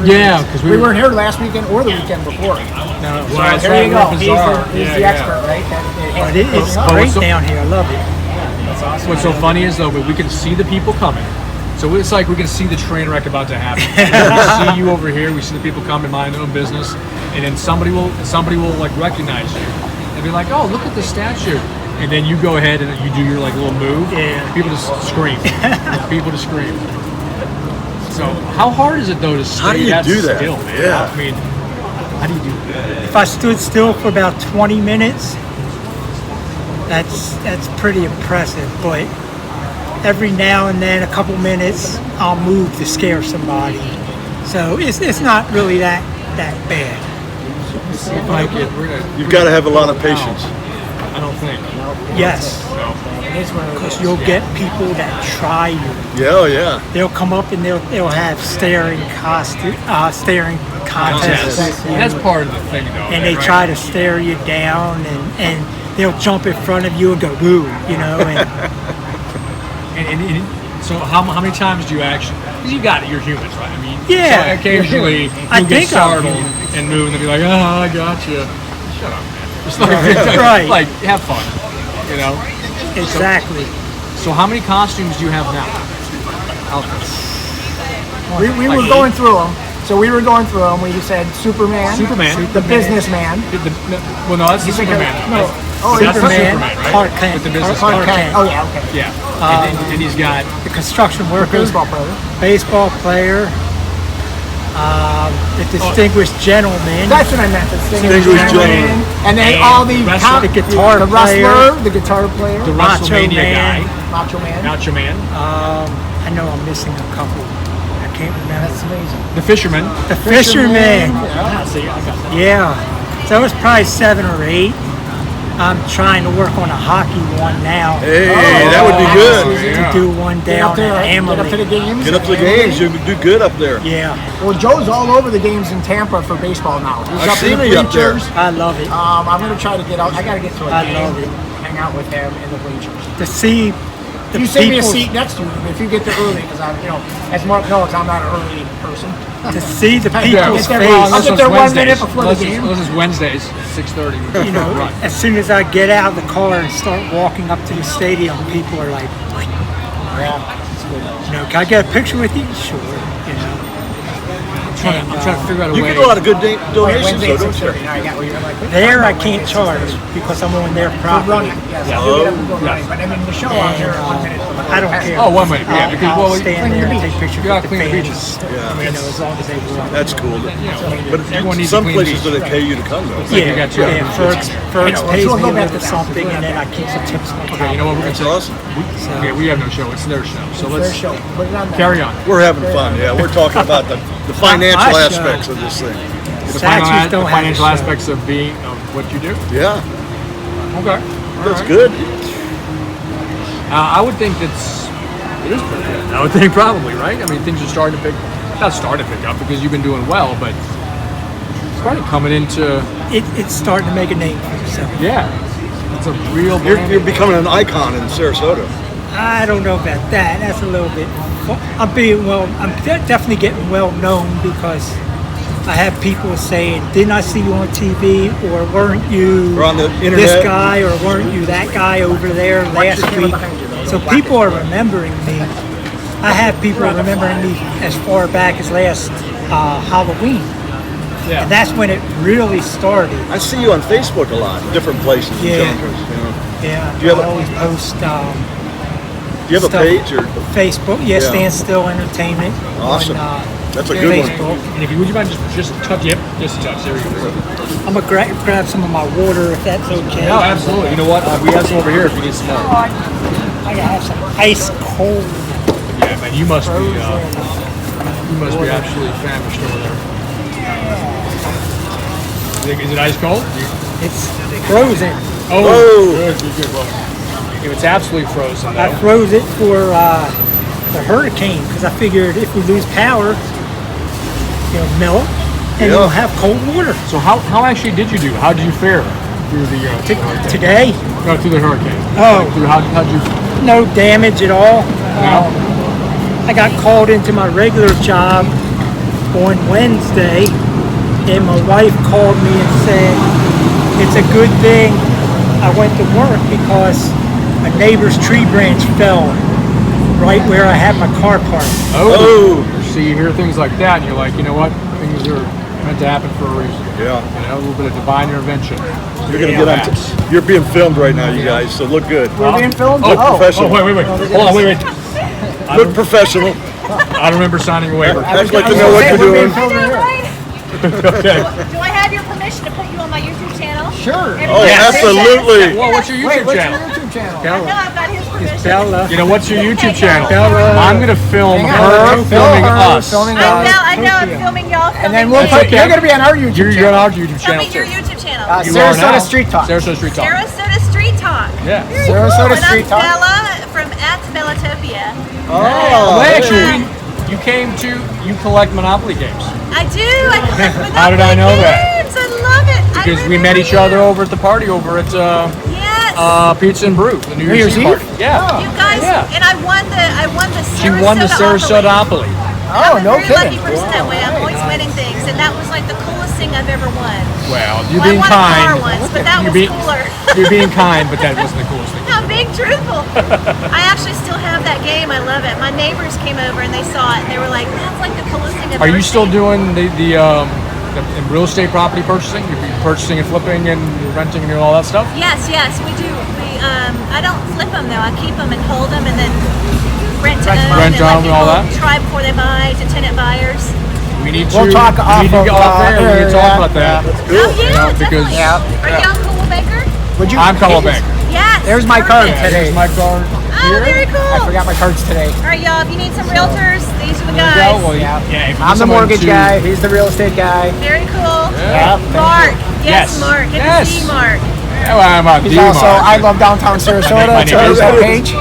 Yeah, because we weren't here last weekend or the weekend before. No, so there you go. He's the expert, right? But it's great down here. I love it. That's awesome. What's so funny is though, we can see the people coming. So it's like we can see the train wreck about to happen. We see you over here. We see the people coming, mind their own business, and then somebody will like recognize you and be like, "Oh, look at the statue." And then you go ahead and you do your like little move. Yeah. People just scream. People just scream. So how hard is it though to stay How do you do that? still, man? Yeah. I mean, how do you do that? If I stood still for about 20 minutes, that's pretty impressive. But every now and then, a couple minutes, I'll move to scare somebody. So it's not really that bad. Like it, You've got to have a lot of patience. I don't think. Yes, because you'll get people that try you. Yeah, yeah. They'll come up and they'll have staring contests. That's part of the thing, though. And they right? try to stare you down, and they'll jump in front of you and go boo, and And so how many times do you actually? Because you got it, you're humans, right? I mean, Yeah. So occasionally I you'll get think I'm startled human. and move, and they'll be like, "Oh, I got you." Shut up, man. Just like, Right. like have fun, exactly. So how many costumes do you have now? Outfits. We were going through them. So we were going through them. We said Superman, the businessman. Well, no, that's the Superman. No. That's the Superman, Superman, right? Clark Kent. With the business. Clark Kent. Oh yeah, okay. Yeah. And he's got The construction worker, Baseball player. the distinguished gentleman, That's what I meant. The Distinguished gentleman. And then all the wrestler, the guitar the wrestler, the guitar player, the Macho WrestleMania Man. guy, Macho Man. Macho Man, I know I'm missing a couple. I can't remember. That's amazing. the Fisherman. The Fisherman. Yeah. See, I got that. Yeah. So it was probably 7 or 8. I'm trying to work on a hockey one now. Hey, that would be good. To do one Get up down there, in get up to the Emily. games. Get up to the games. You would do good up there. Yeah, Well, Joe's all over the games in Tampa for baseball now. He's I've up in seen the you up there. bleachers. I love it. I'm gonna try to get out. I gotta get to a I game. love it. Hang out with him in the bleachers. To see the You save me a people's- seat next to him if you get there early, because I'm, as Mark knows, I'm not an early person. to see the Yeah, people's get there face. I'll get there 1 minute before the Unless game. it's Wednesdays, 6:30. You know, Right. as soon as I get out of the car and start walking up to the stadium, people are like, Yeah. can I get a picture with you? Sure. I'm trying to figure out a You way. get a lot of good donations, Wednesday though, at don't 6:30. you? Now I got what you're like. There I can't charge because I'm on their For property. running, yes. Yeah. I'll get up and go running. But I mean, the show out there, 1 minute. I don't care. Oh, 1 minute. Yeah, because I'll well, stand clean there the and take beach. pictures You gotta with the clean the fans. Yeah. As long as they want. That's cool. But everyone needs some to clean places beach. do they pay you to come, though? you got you. Yeah, Fergs pays we'll me go a back little to that. something, and then I keep some tips on top. Okay, you know what we're gonna That's say? awesome. Okay, we have no show. It's their show. So Their let's show. Put it on there. carry on. We're having fun, yeah. We're talking about the financial My show. aspects of this thing. The Statues don't have a financial show. aspects of being of what you do. Yeah, Okay. that's good. I would think it is pretty good. I would think probably, right? I mean, things are starting to not starting to pick up because you've been doing well, but it's starting coming into, It's starting to make a name for itself. yeah, it's a real You're brand. becoming an icon in Sarasota. I don't know about that. That's a little bit. I'm definitely getting well known because I have people saying, "Didn't I see you on TV?" or "Weren't you Or on the this internet. guy?" or "Weren't you that guy over there last week?" So people are remembering me. I have people remembering me as far back as last Halloween. Yeah. And that's when it really started. I see you on Facebook a lot, different places. and Yeah. genres, you know. Yeah, Do you have I a- always post Do you have a stuff. page or? Facebook. Yeah, Yeah. Stand Still Entertainment. Awesome. On, That's a good one. Facebook. And if you would you mind just touch, yep, just a touch. There you go. I'm gonna grab some of my water if that's okay. No, absolutely. You know what? We have some over here if you need some more. I gotta have some ice cold. Yeah, man, you must be absolutely famished over there. Is it ice cold? It's frozen. Oh, Whoa. good. Well, if it's absolutely frozen, I though. froze it for the hurricane because I figured if we lose power, it'll melt and we'll have cold water. So how actually did you do? How did you fare through the hurricane? Today, No, through the hurricane. Oh. How'd you? no damage at all. No? I got called into my regular job on Wednesday, and my wife called me and said it's a good thing I went to work because a neighbor's tree branch fell right where I had my car parked. Oh. So you hear things like that, and you're like, you know what? Things are meant to happen for a reason. Yeah. You know, a little bit of divine intervention. You're gonna get on. You're being filmed right now, you guys. So look good. We're being filmed? Look professional. Wait. Hold on, wait. Look professional. I don't remember signing a waiver. I'd like to know what you're doing. I know, right? Okay. Do I have your permission to put you on my YouTube channel? Sure. Oh, absolutely. Well, what's your YouTube What's channel? your YouTube channel? I know I've got his permission. Bella. You know, what's your YouTube channel? Bella. I'm gonna film Hang her on. filming Her us. filming I know I'm filming y'all. And then we'll That's put, okay. you're going to be on our YouTube You're on channel. our YouTube Tell channel me your too. YouTube channel. You are now. Sarasota Street Talk. Sarasota Street Talk. Sarasota Street Talk. Yeah. Very Sarasota cool. Street and I'm Talk. Bella from @Bellatopia. Oh, Well, hey. actually, you collect Monopoly games. I do. I collect Monopoly How did I know that? games. I love it. Because we met each other over at the party over at Yes. Pizza and Brew, the New New Year's Year's Eve party. Eve? Yeah. You guys, Yeah. and I won the She won the Sarasota-opoly. Oh, I'm a no very kidding. lucky person that way. I'm always winning things, and that was like the coolest thing I've ever won. Well, you're Well, being I won a car kind. once, but that was cooler. You're being kind, but that wasn't the coolest thing. I'm being truthful. I actually still have that game. I love it. My neighbors came over and they saw it, and they were like, "That's like the coolest thing I've Are ever you still seen." doing the real estate property purchasing? You're purchasing and flipping and renting and all that stuff? Yes, we do. I don't flip them though. I keep them and hold them, and then rent to own Rent to let own and all people that? try before they buy to tenant buyers. We need to. We'll talk we off need to of, get off there. We need to talk yeah, about that. Oh yeah, because- definitely. Yeah. Are you on Cool Baker? Would you? I'm Carl Banker. Yes. There's my card perfect. today. Here's my card Oh, here. very cool. I forgot my cards today. All right, y'all. If you need some realtors, these are the There you guys. go. Well, Yeah. if you I'm need the someone mortgage to- guy. He's the real estate guy. Very cool. Yeah. Mark. Yes. Yes, Mark. Get Yes. to see Mark. Yeah, well, I'm a He's D-Mark. also I love downtown My Sarasota. name It's on is that Joe. page.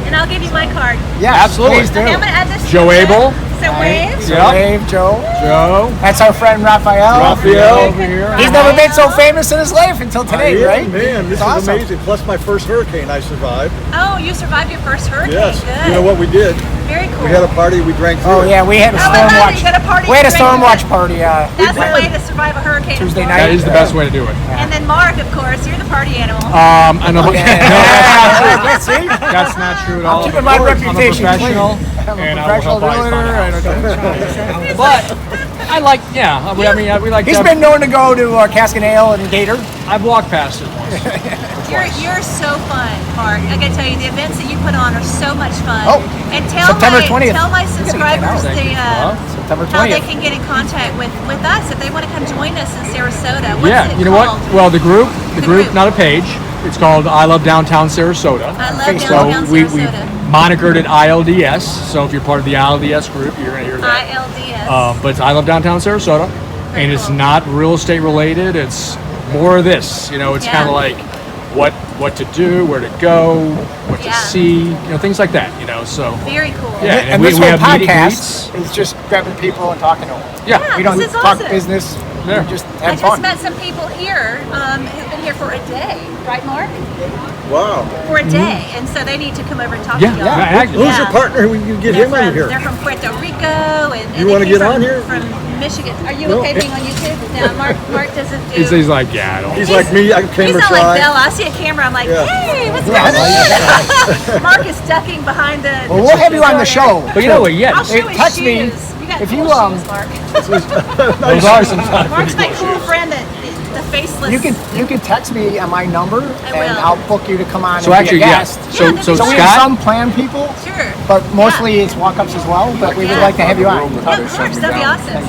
And I'll give you my card. Yes, Absolutely. please do. Okay, I'm gonna add this. Joe to it. Abel. So wave. Yeah. Dave, Joe. Joe. That's our friend Raphael. Raphael over here. He's never been so famous in his life until today, Yeah, right? man, this It's is awesome. amazing. Plus my first hurricane I survived. Oh, you survived your first hurricane. Yes. Good. You know what we did? Very cool. We had a party, we drank through Oh it. yeah, we had a Oh, I storm love it. watch. You got a party We had a and storm drink watch with party. That's the way to survive a hurricane. in Tuesday Florida. That is the best way to do it. And then Mark, of course, you're the party animal. And I'm, Yeah, see? that's not true at all. keeping my Of course, reputation I'm a professional, I'm a and professional I will help realtor. out if I find out. But I like, we like. He's to been known to go to Cask and Ale and Gator. I've walked past it once. You're so fun, Mark. I gotta tell you, the events that you put on are so much fun. Oh, and tell September my 20th. tell my You gotta get that subscribers out. September how they 20th. can get in contact with us if they want to come join us in Sarasota. What's Yeah, it you know what? called? Well, the group, group. not a page. It's called I Love Downtown Sarasota. I love So downtown we Sarasota. monikered it ILDS. So if you're part of the ILDS group, you're gonna hear that. ILDS. But it's I Love Downtown Sarasota, and it's cool. not real estate related. It's more of this. You know, it's Yeah. kind of like what to do, where to go, what to Yeah. see, things like that. So Very cool. yeah, And we this whole have meet and greets. podcast is just grabbing people and talking to them. Yeah, Yeah. We don't This is talk awesome. business. Yeah. We just I have just fun. met some people here who've been here for a day, right, Mark? Wow. For a day, and so they need to come over and talk Yeah, to y'all. yeah, actually. Who's your partner? We can get They're him over from, here. they're from Puerto Rico, and You they wanna came get from- on here? From Michigan. Are you No. okay being on YouTube? No, Mark doesn't do. He's like, yeah, I don't. He's like me, I'm He's camera not like shy. Bella. I see a camera. I'm like, Yeah. hey, what's going on? Mark is ducking behind the. Well, we'll have you on the show. But you know what? Yeah, I'll show his text me shoes. You got if cool you, shoes, Mark. those are sometimes. Mark's my cool friend, the faceless. You can text me on my number and will. I'll book you to come on So and actually, be a yeah. guest. So Yeah, so So we have Scott. some planned people, Sure. but mostly it's walk-ups as well. But we would Yeah. like to have you on. Yeah, of course. That'd be awesome.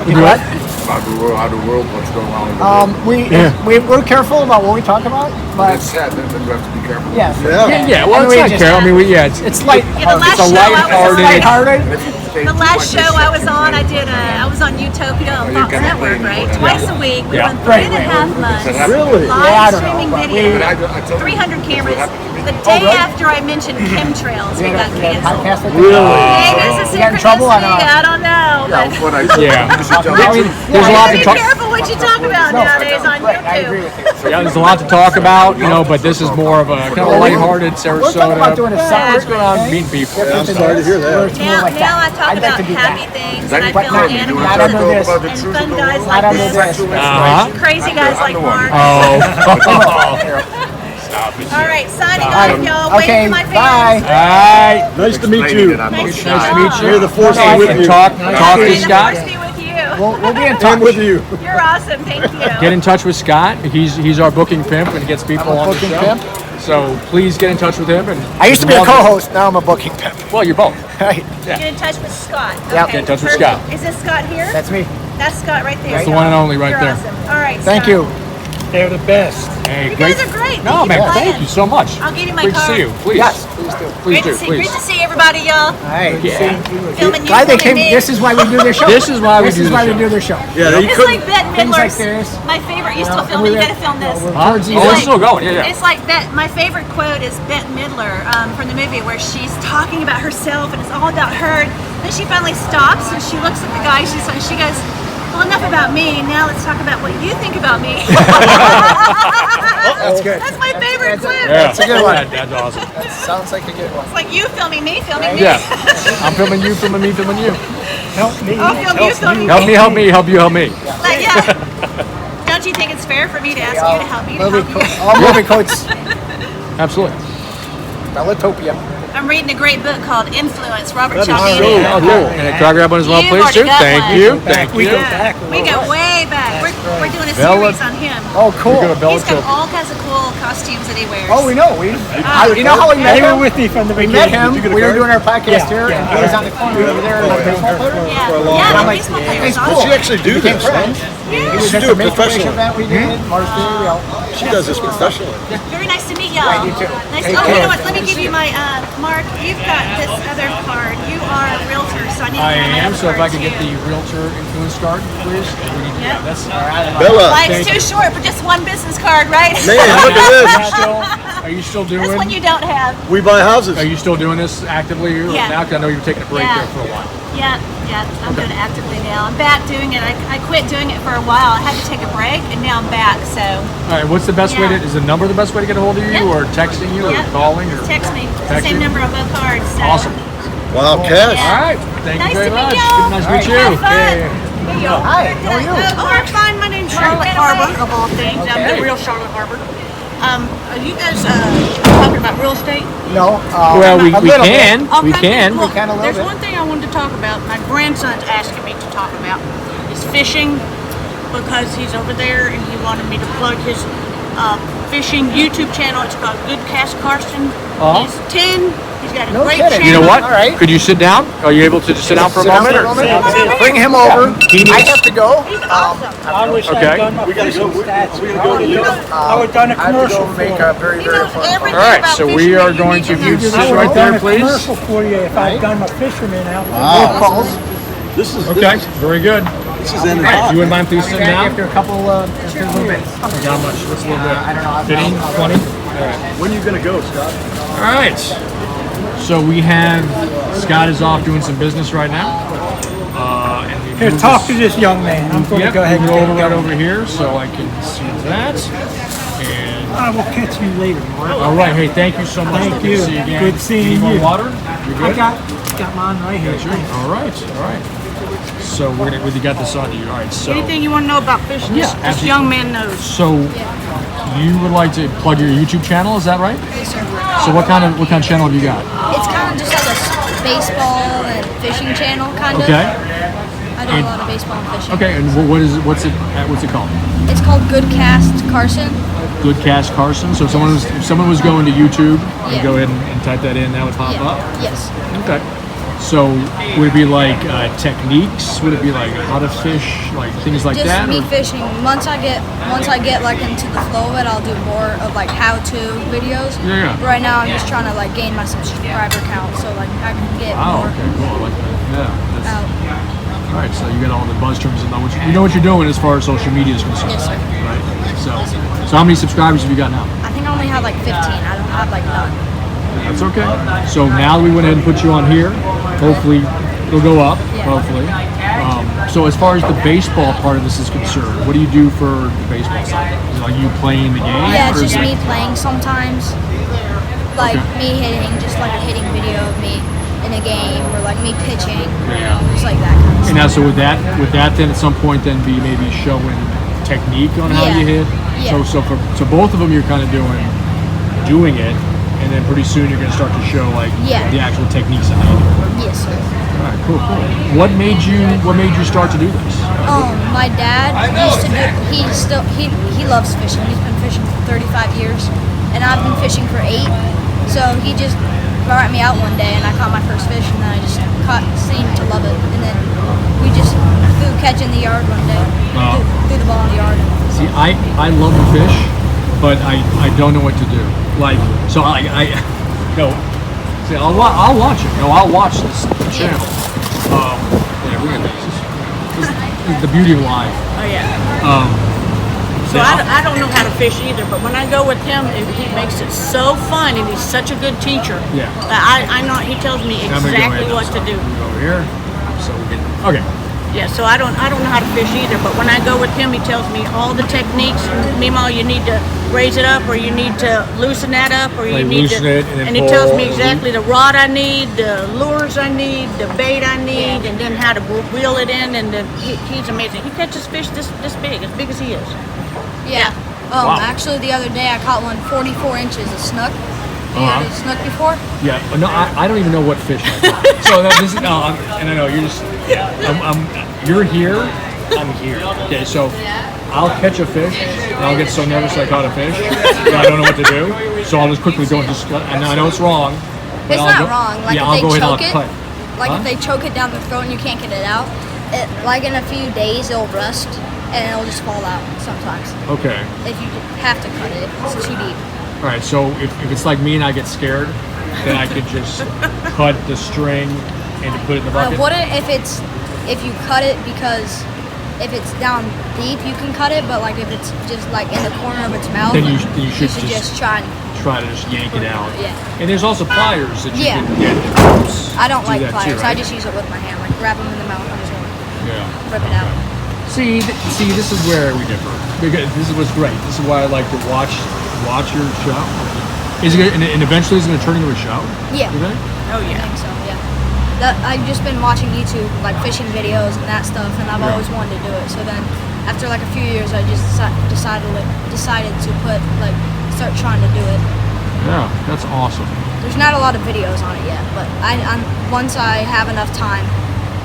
You what? about the world, how the world, what's going on in the world. We're careful about what we talk about, but It's sad that we have to be careful. yes. Yeah, well, it's not careful. I mean, It's light. Yeah, the last It's a show I was lighthearted. on, the last show I was on, I was on Utopia on Fox Network, right? Twice a week. We went 3.5 months. Really? Live streaming video. But I told 300 cameras. The Oh, day after I mentioned chemtrails, we got canceled. Podcast Really? Maybe it's a You got in trouble? I synchronicity. I don't know. Yeah, But what I Yeah. you should tell I mean, the truth. there's a lot be to talk. careful what you talk about nowadays on Right, I agree YouTube. with you. Yeah, there's a lot to talk about, you know, but this is more of a kind of lighthearted We're talking about doing Sarasota. a separate What's going on? Meeting people. I'm sorry to hear that. Now I talk I'd like about to do happy that. things, That and I you film can do. You animals Not under talk this. about the and truth fun of the guys world. like under this, this. Uh-huh. crazy guys like Mark. Oh. All right, signing off, y'all. Waiting Okay, for my bye. fans. All right. Nice to meet Explaining you. that I'm Nice not to shy. meet you. May the force Hey, be with you. talk to May the Scott. force be with you. We'll be in And touch. with you. You're awesome. Thank you. Get in touch with Scott. He's our booking pimp and gets people I'm a on the booking show. pimp. So please get in touch with him. And I used to be a co-host. Now I'm a booking pimp. Well, you're both. Right. Get in touch with Scott. Yep. Okay, Get in touch with perfect. Scott. Is this Scott here? That's me. That's Scott right there. That's the one and only right You're there. Awesome. All right. Thank Scott. you. They're the best. Hey, You great. guys are great. No, Thank man, you for thank playing. you so much. I'll give you my Great to card. see you. Please. Yes, please do. Please Great do, to see, please. great to see everybody, y'all. All right. Yeah. Filming you, Glad they filming came. me. This is why we do their show. This is why we do the This is why show. we do their show. Yeah, you It's couldn't. like Bette Things like Midler's. this. My favorite. You still and filming? You we're- gotta film this. we're Huh? towards the Oh, end. it's still going. Yeah, yeah. It's like my favorite quote is Bette Midler from the movie where she's talking about herself and it's all about her. Then she finally stops and she looks at the guy. She goes, "Well, enough about me. Now let's talk about what you think about me." That's good. That's my favorite quote. Yeah, That's a good one. That's awesome. That sounds like a good one. It's like you filming me, filming me. Yeah. I'm filming you, filming me, filming you. Help me. I'll film you, filming Help me, help me, help you, help me. Like, yeah. Don't you think it's fair for me to ask you to help me? To help you? All movie quotes. Absolutely. Bellatopia. I'm reading a great book called Influence, Robert That is Cialdini. so Oh, cool. And can I grab one as well, You've please, already too? got Thank one. you. Thank We you. go back. a We little go way back. We're doing a Bella- series on him. Oh, cool. We're gonna He's got Bellatopia. all kinds of cool costumes that he wears. Oh, we know. You know how we met They were him? with me from the We beginning. met him. Did you get a We were card? doing our podcast Yeah, here, yeah. and he was on the corner over there. Like baseball player. Yeah, for a long yeah, time. the baseball player He's is cool. Does she actually do Became this? friends. He was should at do the it Make-A-Wish professionally. event we did. Mars Day. She does this professionally. Very nice to meet y'all. you too. Nice. Take Oh, you care. know what? Let me give you my Mark. You've got this other card. You are a realtor, so I need to I give you my am, other so if I card could get too. the realtor influence card, please. Yeah. That's Bella, Life's too short for just one business card, right? man, look at this. Are you still That's one doing? you don't have. We buy houses. Are you still doing this actively right Yeah. now? Because I know you were taking a break Yeah. there for a while. Yeah, I'm doing it actively now. I'm back doing it. I quit doing it for a while. I had to take a break, and now I'm back. So All right. What's the best way to? Yeah. Is the number the best way to get a hold of you, Yeah. or texting you, yeah, or calling, or? just text me. It's the Text same you? number on both cards. So. Awesome. Wow, cash. All right. Thank Nice you very to meet much. y'all. Nice to meet you. Have fun. Yeah. Hey, y'all. Hi, how are you? Oh, I'm fine. My name's Charlotte Harbor, of all things. I'm Okay. the real Charlotte Harbor. Are you guys talking about real estate? No. Well, we a little bit. can. We can. Look, can a little there's bit. one thing I wanted to talk about. My grandson's asking me to talk about is fishing because he's over there and he wanted me to plug his fishing YouTube channel. It's called Good Cast Carson. Uh-huh. He's 10. He's got a No great kidding. channel. You know what? All right. Could you sit down? Are you able to just sit down for a Sit down moment? for a moment. Yeah. Bring him over. He I needs- have to go. He's awesome. I wish Okay. I'd done my We gotta go. fishing stats. Are we gonna go to you? I would have done a I have to go commercial make for a you. very, He very knows fun. everything All right, about so we fishing are that you going need to know. view I Sit would right have there, done a please. commercial for you if I'd done my fisherman out. Wow. Calls. This is Okay. Very good. This is ended All right. hot. You wouldn't mind please sitting down? After a couple, after a little bit. How much? What's a little bit? I don't know. 15, 20? When are you gonna go, Scott? All right. So we have Scott is off doing some business right now. And we Here, moved talk to this- this young man. I'm going to Yep, go ahead and go get over right going. over here so I can see that. And I will catch you later, Mark. all right, hey, thank you so much. Thank Good to you. see you again. Good seeing Need more you. water? You I good? got mine right here. Sure. All right, all right. So we're gonna we got this on you. All right. So Anything you want to know about fishing, Yeah, this absolutely. young man knows. so you would like to plug your YouTube channel? Is that right? Yes, sir. So what kind of channel have you got? It's kind of just like a baseball and fishing channel, kind of. Okay. I do a lot of baseball and fishing. Okay. And what's it called? It's called Good Cast Carson. Good Cast Carson. So if someone was going to YouTube, Yeah. go ahead and type that in. That would pop Yeah. up. Yes. Okay. So would it be like techniques? Would it be like how to fish, like things like Just that? me or- fishing. Once I get like into the flow of it, I'll do more of like how-to videos. Yeah. But right now, I'm just trying to like gain my subscriber count, so like I can get Oh, more okay, cool. I like that. Yeah. That's, out. all right, so you got all the buzz terms and you know what you're doing as far as social media is concerned. Yes, sir. Right. So how many subscribers have you got now? I think I only have like 15. I don't have like none. That's okay. So now we went ahead and put you on here. Hopefully it'll go up. Yeah. Hopefully. So as far as the baseball part of this is concerned, what do you do for the baseball side? Is it like you playing the game? Yeah, it's or is just it- me playing sometimes. Like Okay. me hitting, just like a hitting video of me in a game, or like me pitching, Yeah. just like that kind of And stuff. now, so with that then at some point then be maybe showing technique on how Yeah. you hit. Yeah. So both of them you're kind of doing it, and then pretty soon you're going to start to show like Yeah. the actual techniques on how you do it. Yes, sir. All right, cool. What made you start to do this? My dad used to do. He loves fishing. He's been fishing for 35 years, and I've been fishing for 8. So he just brought me out one day, and I caught my first fish, and then I just seemed to love it, and then we just threw catch in the yard one day, Wow. threw the ball in the yard. See, I love to fish, but I don't know what to do. Like, so no. See, I'll watch it. No, I'll watch this channel. Yeah, we're gonna do this. This is the beauty of life. Oh yeah. So Yeah. I don't know how to fish either, but when I go with him, he makes it so fun, and he's such a good teacher. Yeah. That I know he tells me I'm gonna go exactly ahead what and to do. stop. Over here. So we can. Okay. Yeah. So I don't know how to fish either, but when I go with him, he tells me all the techniques. Meemaw, you need to raise it up, or you need to loosen that up, or you Like need loosen to. it and then he tells pull me and exactly the rod I need, the lures I need, the bait I need, and then how to reel it in. And then he's amazing. He catches fish this big as he is. Yeah. Wow. Actually, the other day I caught one 44 inches, a snook. You heard of snook before? Yeah. No, I don't even know what fish. So this is and I know you're just. You're here. I'm here. Okay, so I'll catch a fish, and I'll get so nervous I caught a fish that I don't know what to do. So I'll just quickly go and and I know it's wrong. but It's I'll not go- wrong. Like yeah, if I'll they go ahead and choke I'll it, cut. like Huh? if they choke it down the throat and you can't get it out, like in a few days it'll rust and it'll just fall out sometimes. Okay. If you have to cut it, it's too deep. All right. So if it's like me and I get scared, then I could just cut the string and put it in the I bucket. wouldn't if you cut it, because if it's down deep you can cut it, but like if it's just like in the corner of its mouth, Then you should just try and try to just yank it out. Yeah. And there's also pliers that you Yeah. can get. I don't Do like that too, pliers. right? I just use it with my hand, like grab them in the mouth and just Yeah. rip it out. See, this is where we differ. Because this is what's great. This is why I like to watch your show. Is it gonna, and eventually it's going to turn into a show? Yeah. You think? Oh I yeah. think so, yeah. I've just been watching YouTube, like fishing videos and that stuff, and I've always wanted to do it. So then, after like a few years, I just decided to start trying to do it. Yeah, that's awesome. There's not a lot of videos on it yet, but once I have enough time,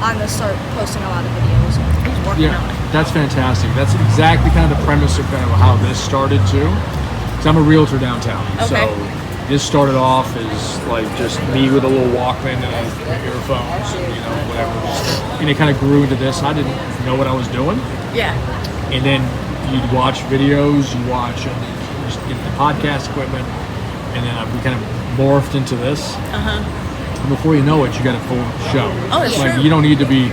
I'm gonna start posting a lot of videos. He's working Yeah, on it. that's fantastic. That's exactly kind of the premise of kind of how this started too. Because I'm a realtor downtown, Okay. so this started off as like just me with a little Walkman and earphones, and, whatever. And it kind of grew into this. I didn't know what I was doing. Yeah. And then you'd watch videos, you watch, and then you just get the podcast equipment, and then we kind of morphed into this. And before you know it, you got a full show. Oh, it's like true. you don't need to be,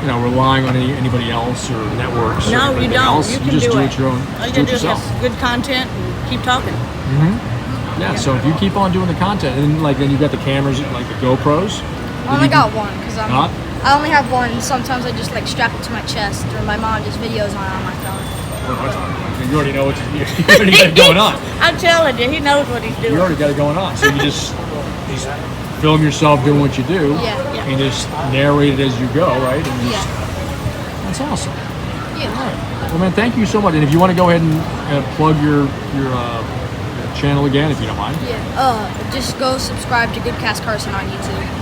relying on anybody else or networks. No, or you anything don't. Else. You can just do do it. it your own. All you do gotta it do is yourself. have good content and keep talking. Yeah. So if you keep on doing the content, and then you've got the cameras, like the GoPros. I only got one because Not? I only have one. Sometimes I just like strap it to my chest, or my mom just videos on my phone. You already know you already got it going on. I'm telling you, he knows what he's doing. You already got it going on. So you just film yourself doing what you do, Yeah. and just narrate it as you go, right? And just, Yeah. That's awesome. Yeah. Well, man, thank you so much. And if you want to go ahead and plug your channel again, if you don't mind. Yeah. Just go subscribe to Good Cast Carson on YouTube.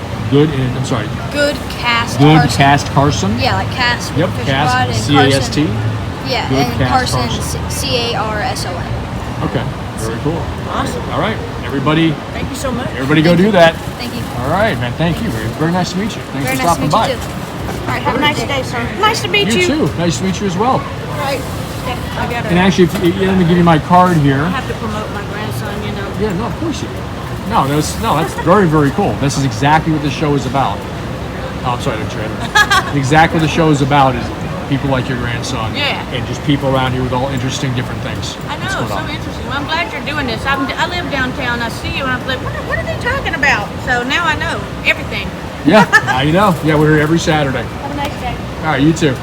I'm sorry. Good Cast Good Carson. Cast Carson. Yeah, like Cast. Yep. Fish Cast. rod, and C-A-S-T. Carson. Yeah, Good and Cast Carson, Carson. C-A-R-S-O-N. Okay. Very cool. Awesome. All right, everybody. Thank you so much. Everybody, go do that. Thank you. All right, man. Thank you. Very nice to meet you. Thanks Very for nice to stopping meet by. you too. All right, have a nice day, sir. Nice to meet You you. too. Nice to meet you as well. All right. I gotta. And actually, let me give you my card here. I have to promote my grandson, you know. Yeah, no, of course you do. That's very, very cool. This is exactly what the show is about. Oh, I'm sorry to interrupt. Exactly what the show is about is people like your grandson. Yeah. And just people around here with all interesting different things. I What's know, going so on? interesting. Well, I'm glad you're doing this. I live downtown. I see you, and I'm like, what are they talking about? So now I know everything. Yeah, now you know. Yeah, we're here every Saturday. Have a nice day. All right, you too.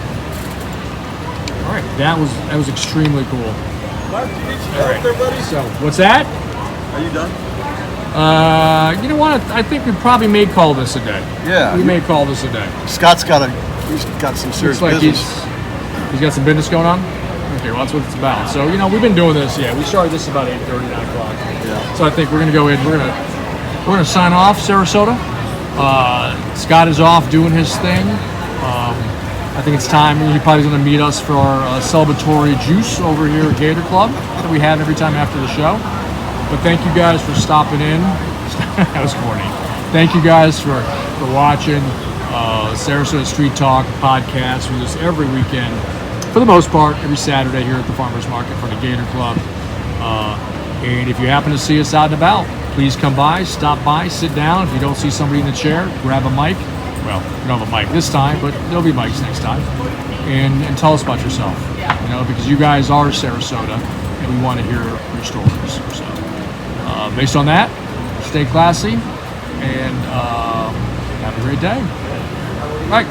All right, that was extremely cool. Mark, did you get there, buddy? So, what's that? Are you done? You know what? I think we probably may call this a day. Yeah. We may call this a day. Scott's he's got some serious Looks like business. he's got some business going on. Okay, well that's what it's about. So we've been doing this. Yeah, we started this about 8:30, 9 o'clock. Yeah. So I think we're gonna go ahead. We're gonna sign off, Sarasota. Scott is off doing his thing. I think it's time. He probably going to meet us for our celebratory juice over here at Gator Club that we have every time after the show. But thank you guys for stopping in. That was corny. Thank you guys for watching Sarasota Street Talk podcast with us every weekend, for the most part, every Saturday here at the Farmers Market in front of Gator Club. And if you happen to see us out and about, please come by, stop by, sit down. If you don't see somebody in the chair, grab a mic. Well, you don't have a mic this time, but there'll be mics next time. And tell us about yourself. Because you guys are Sarasota, and we want to hear your stories. So, based on that, stay classy, and have a great day. All right.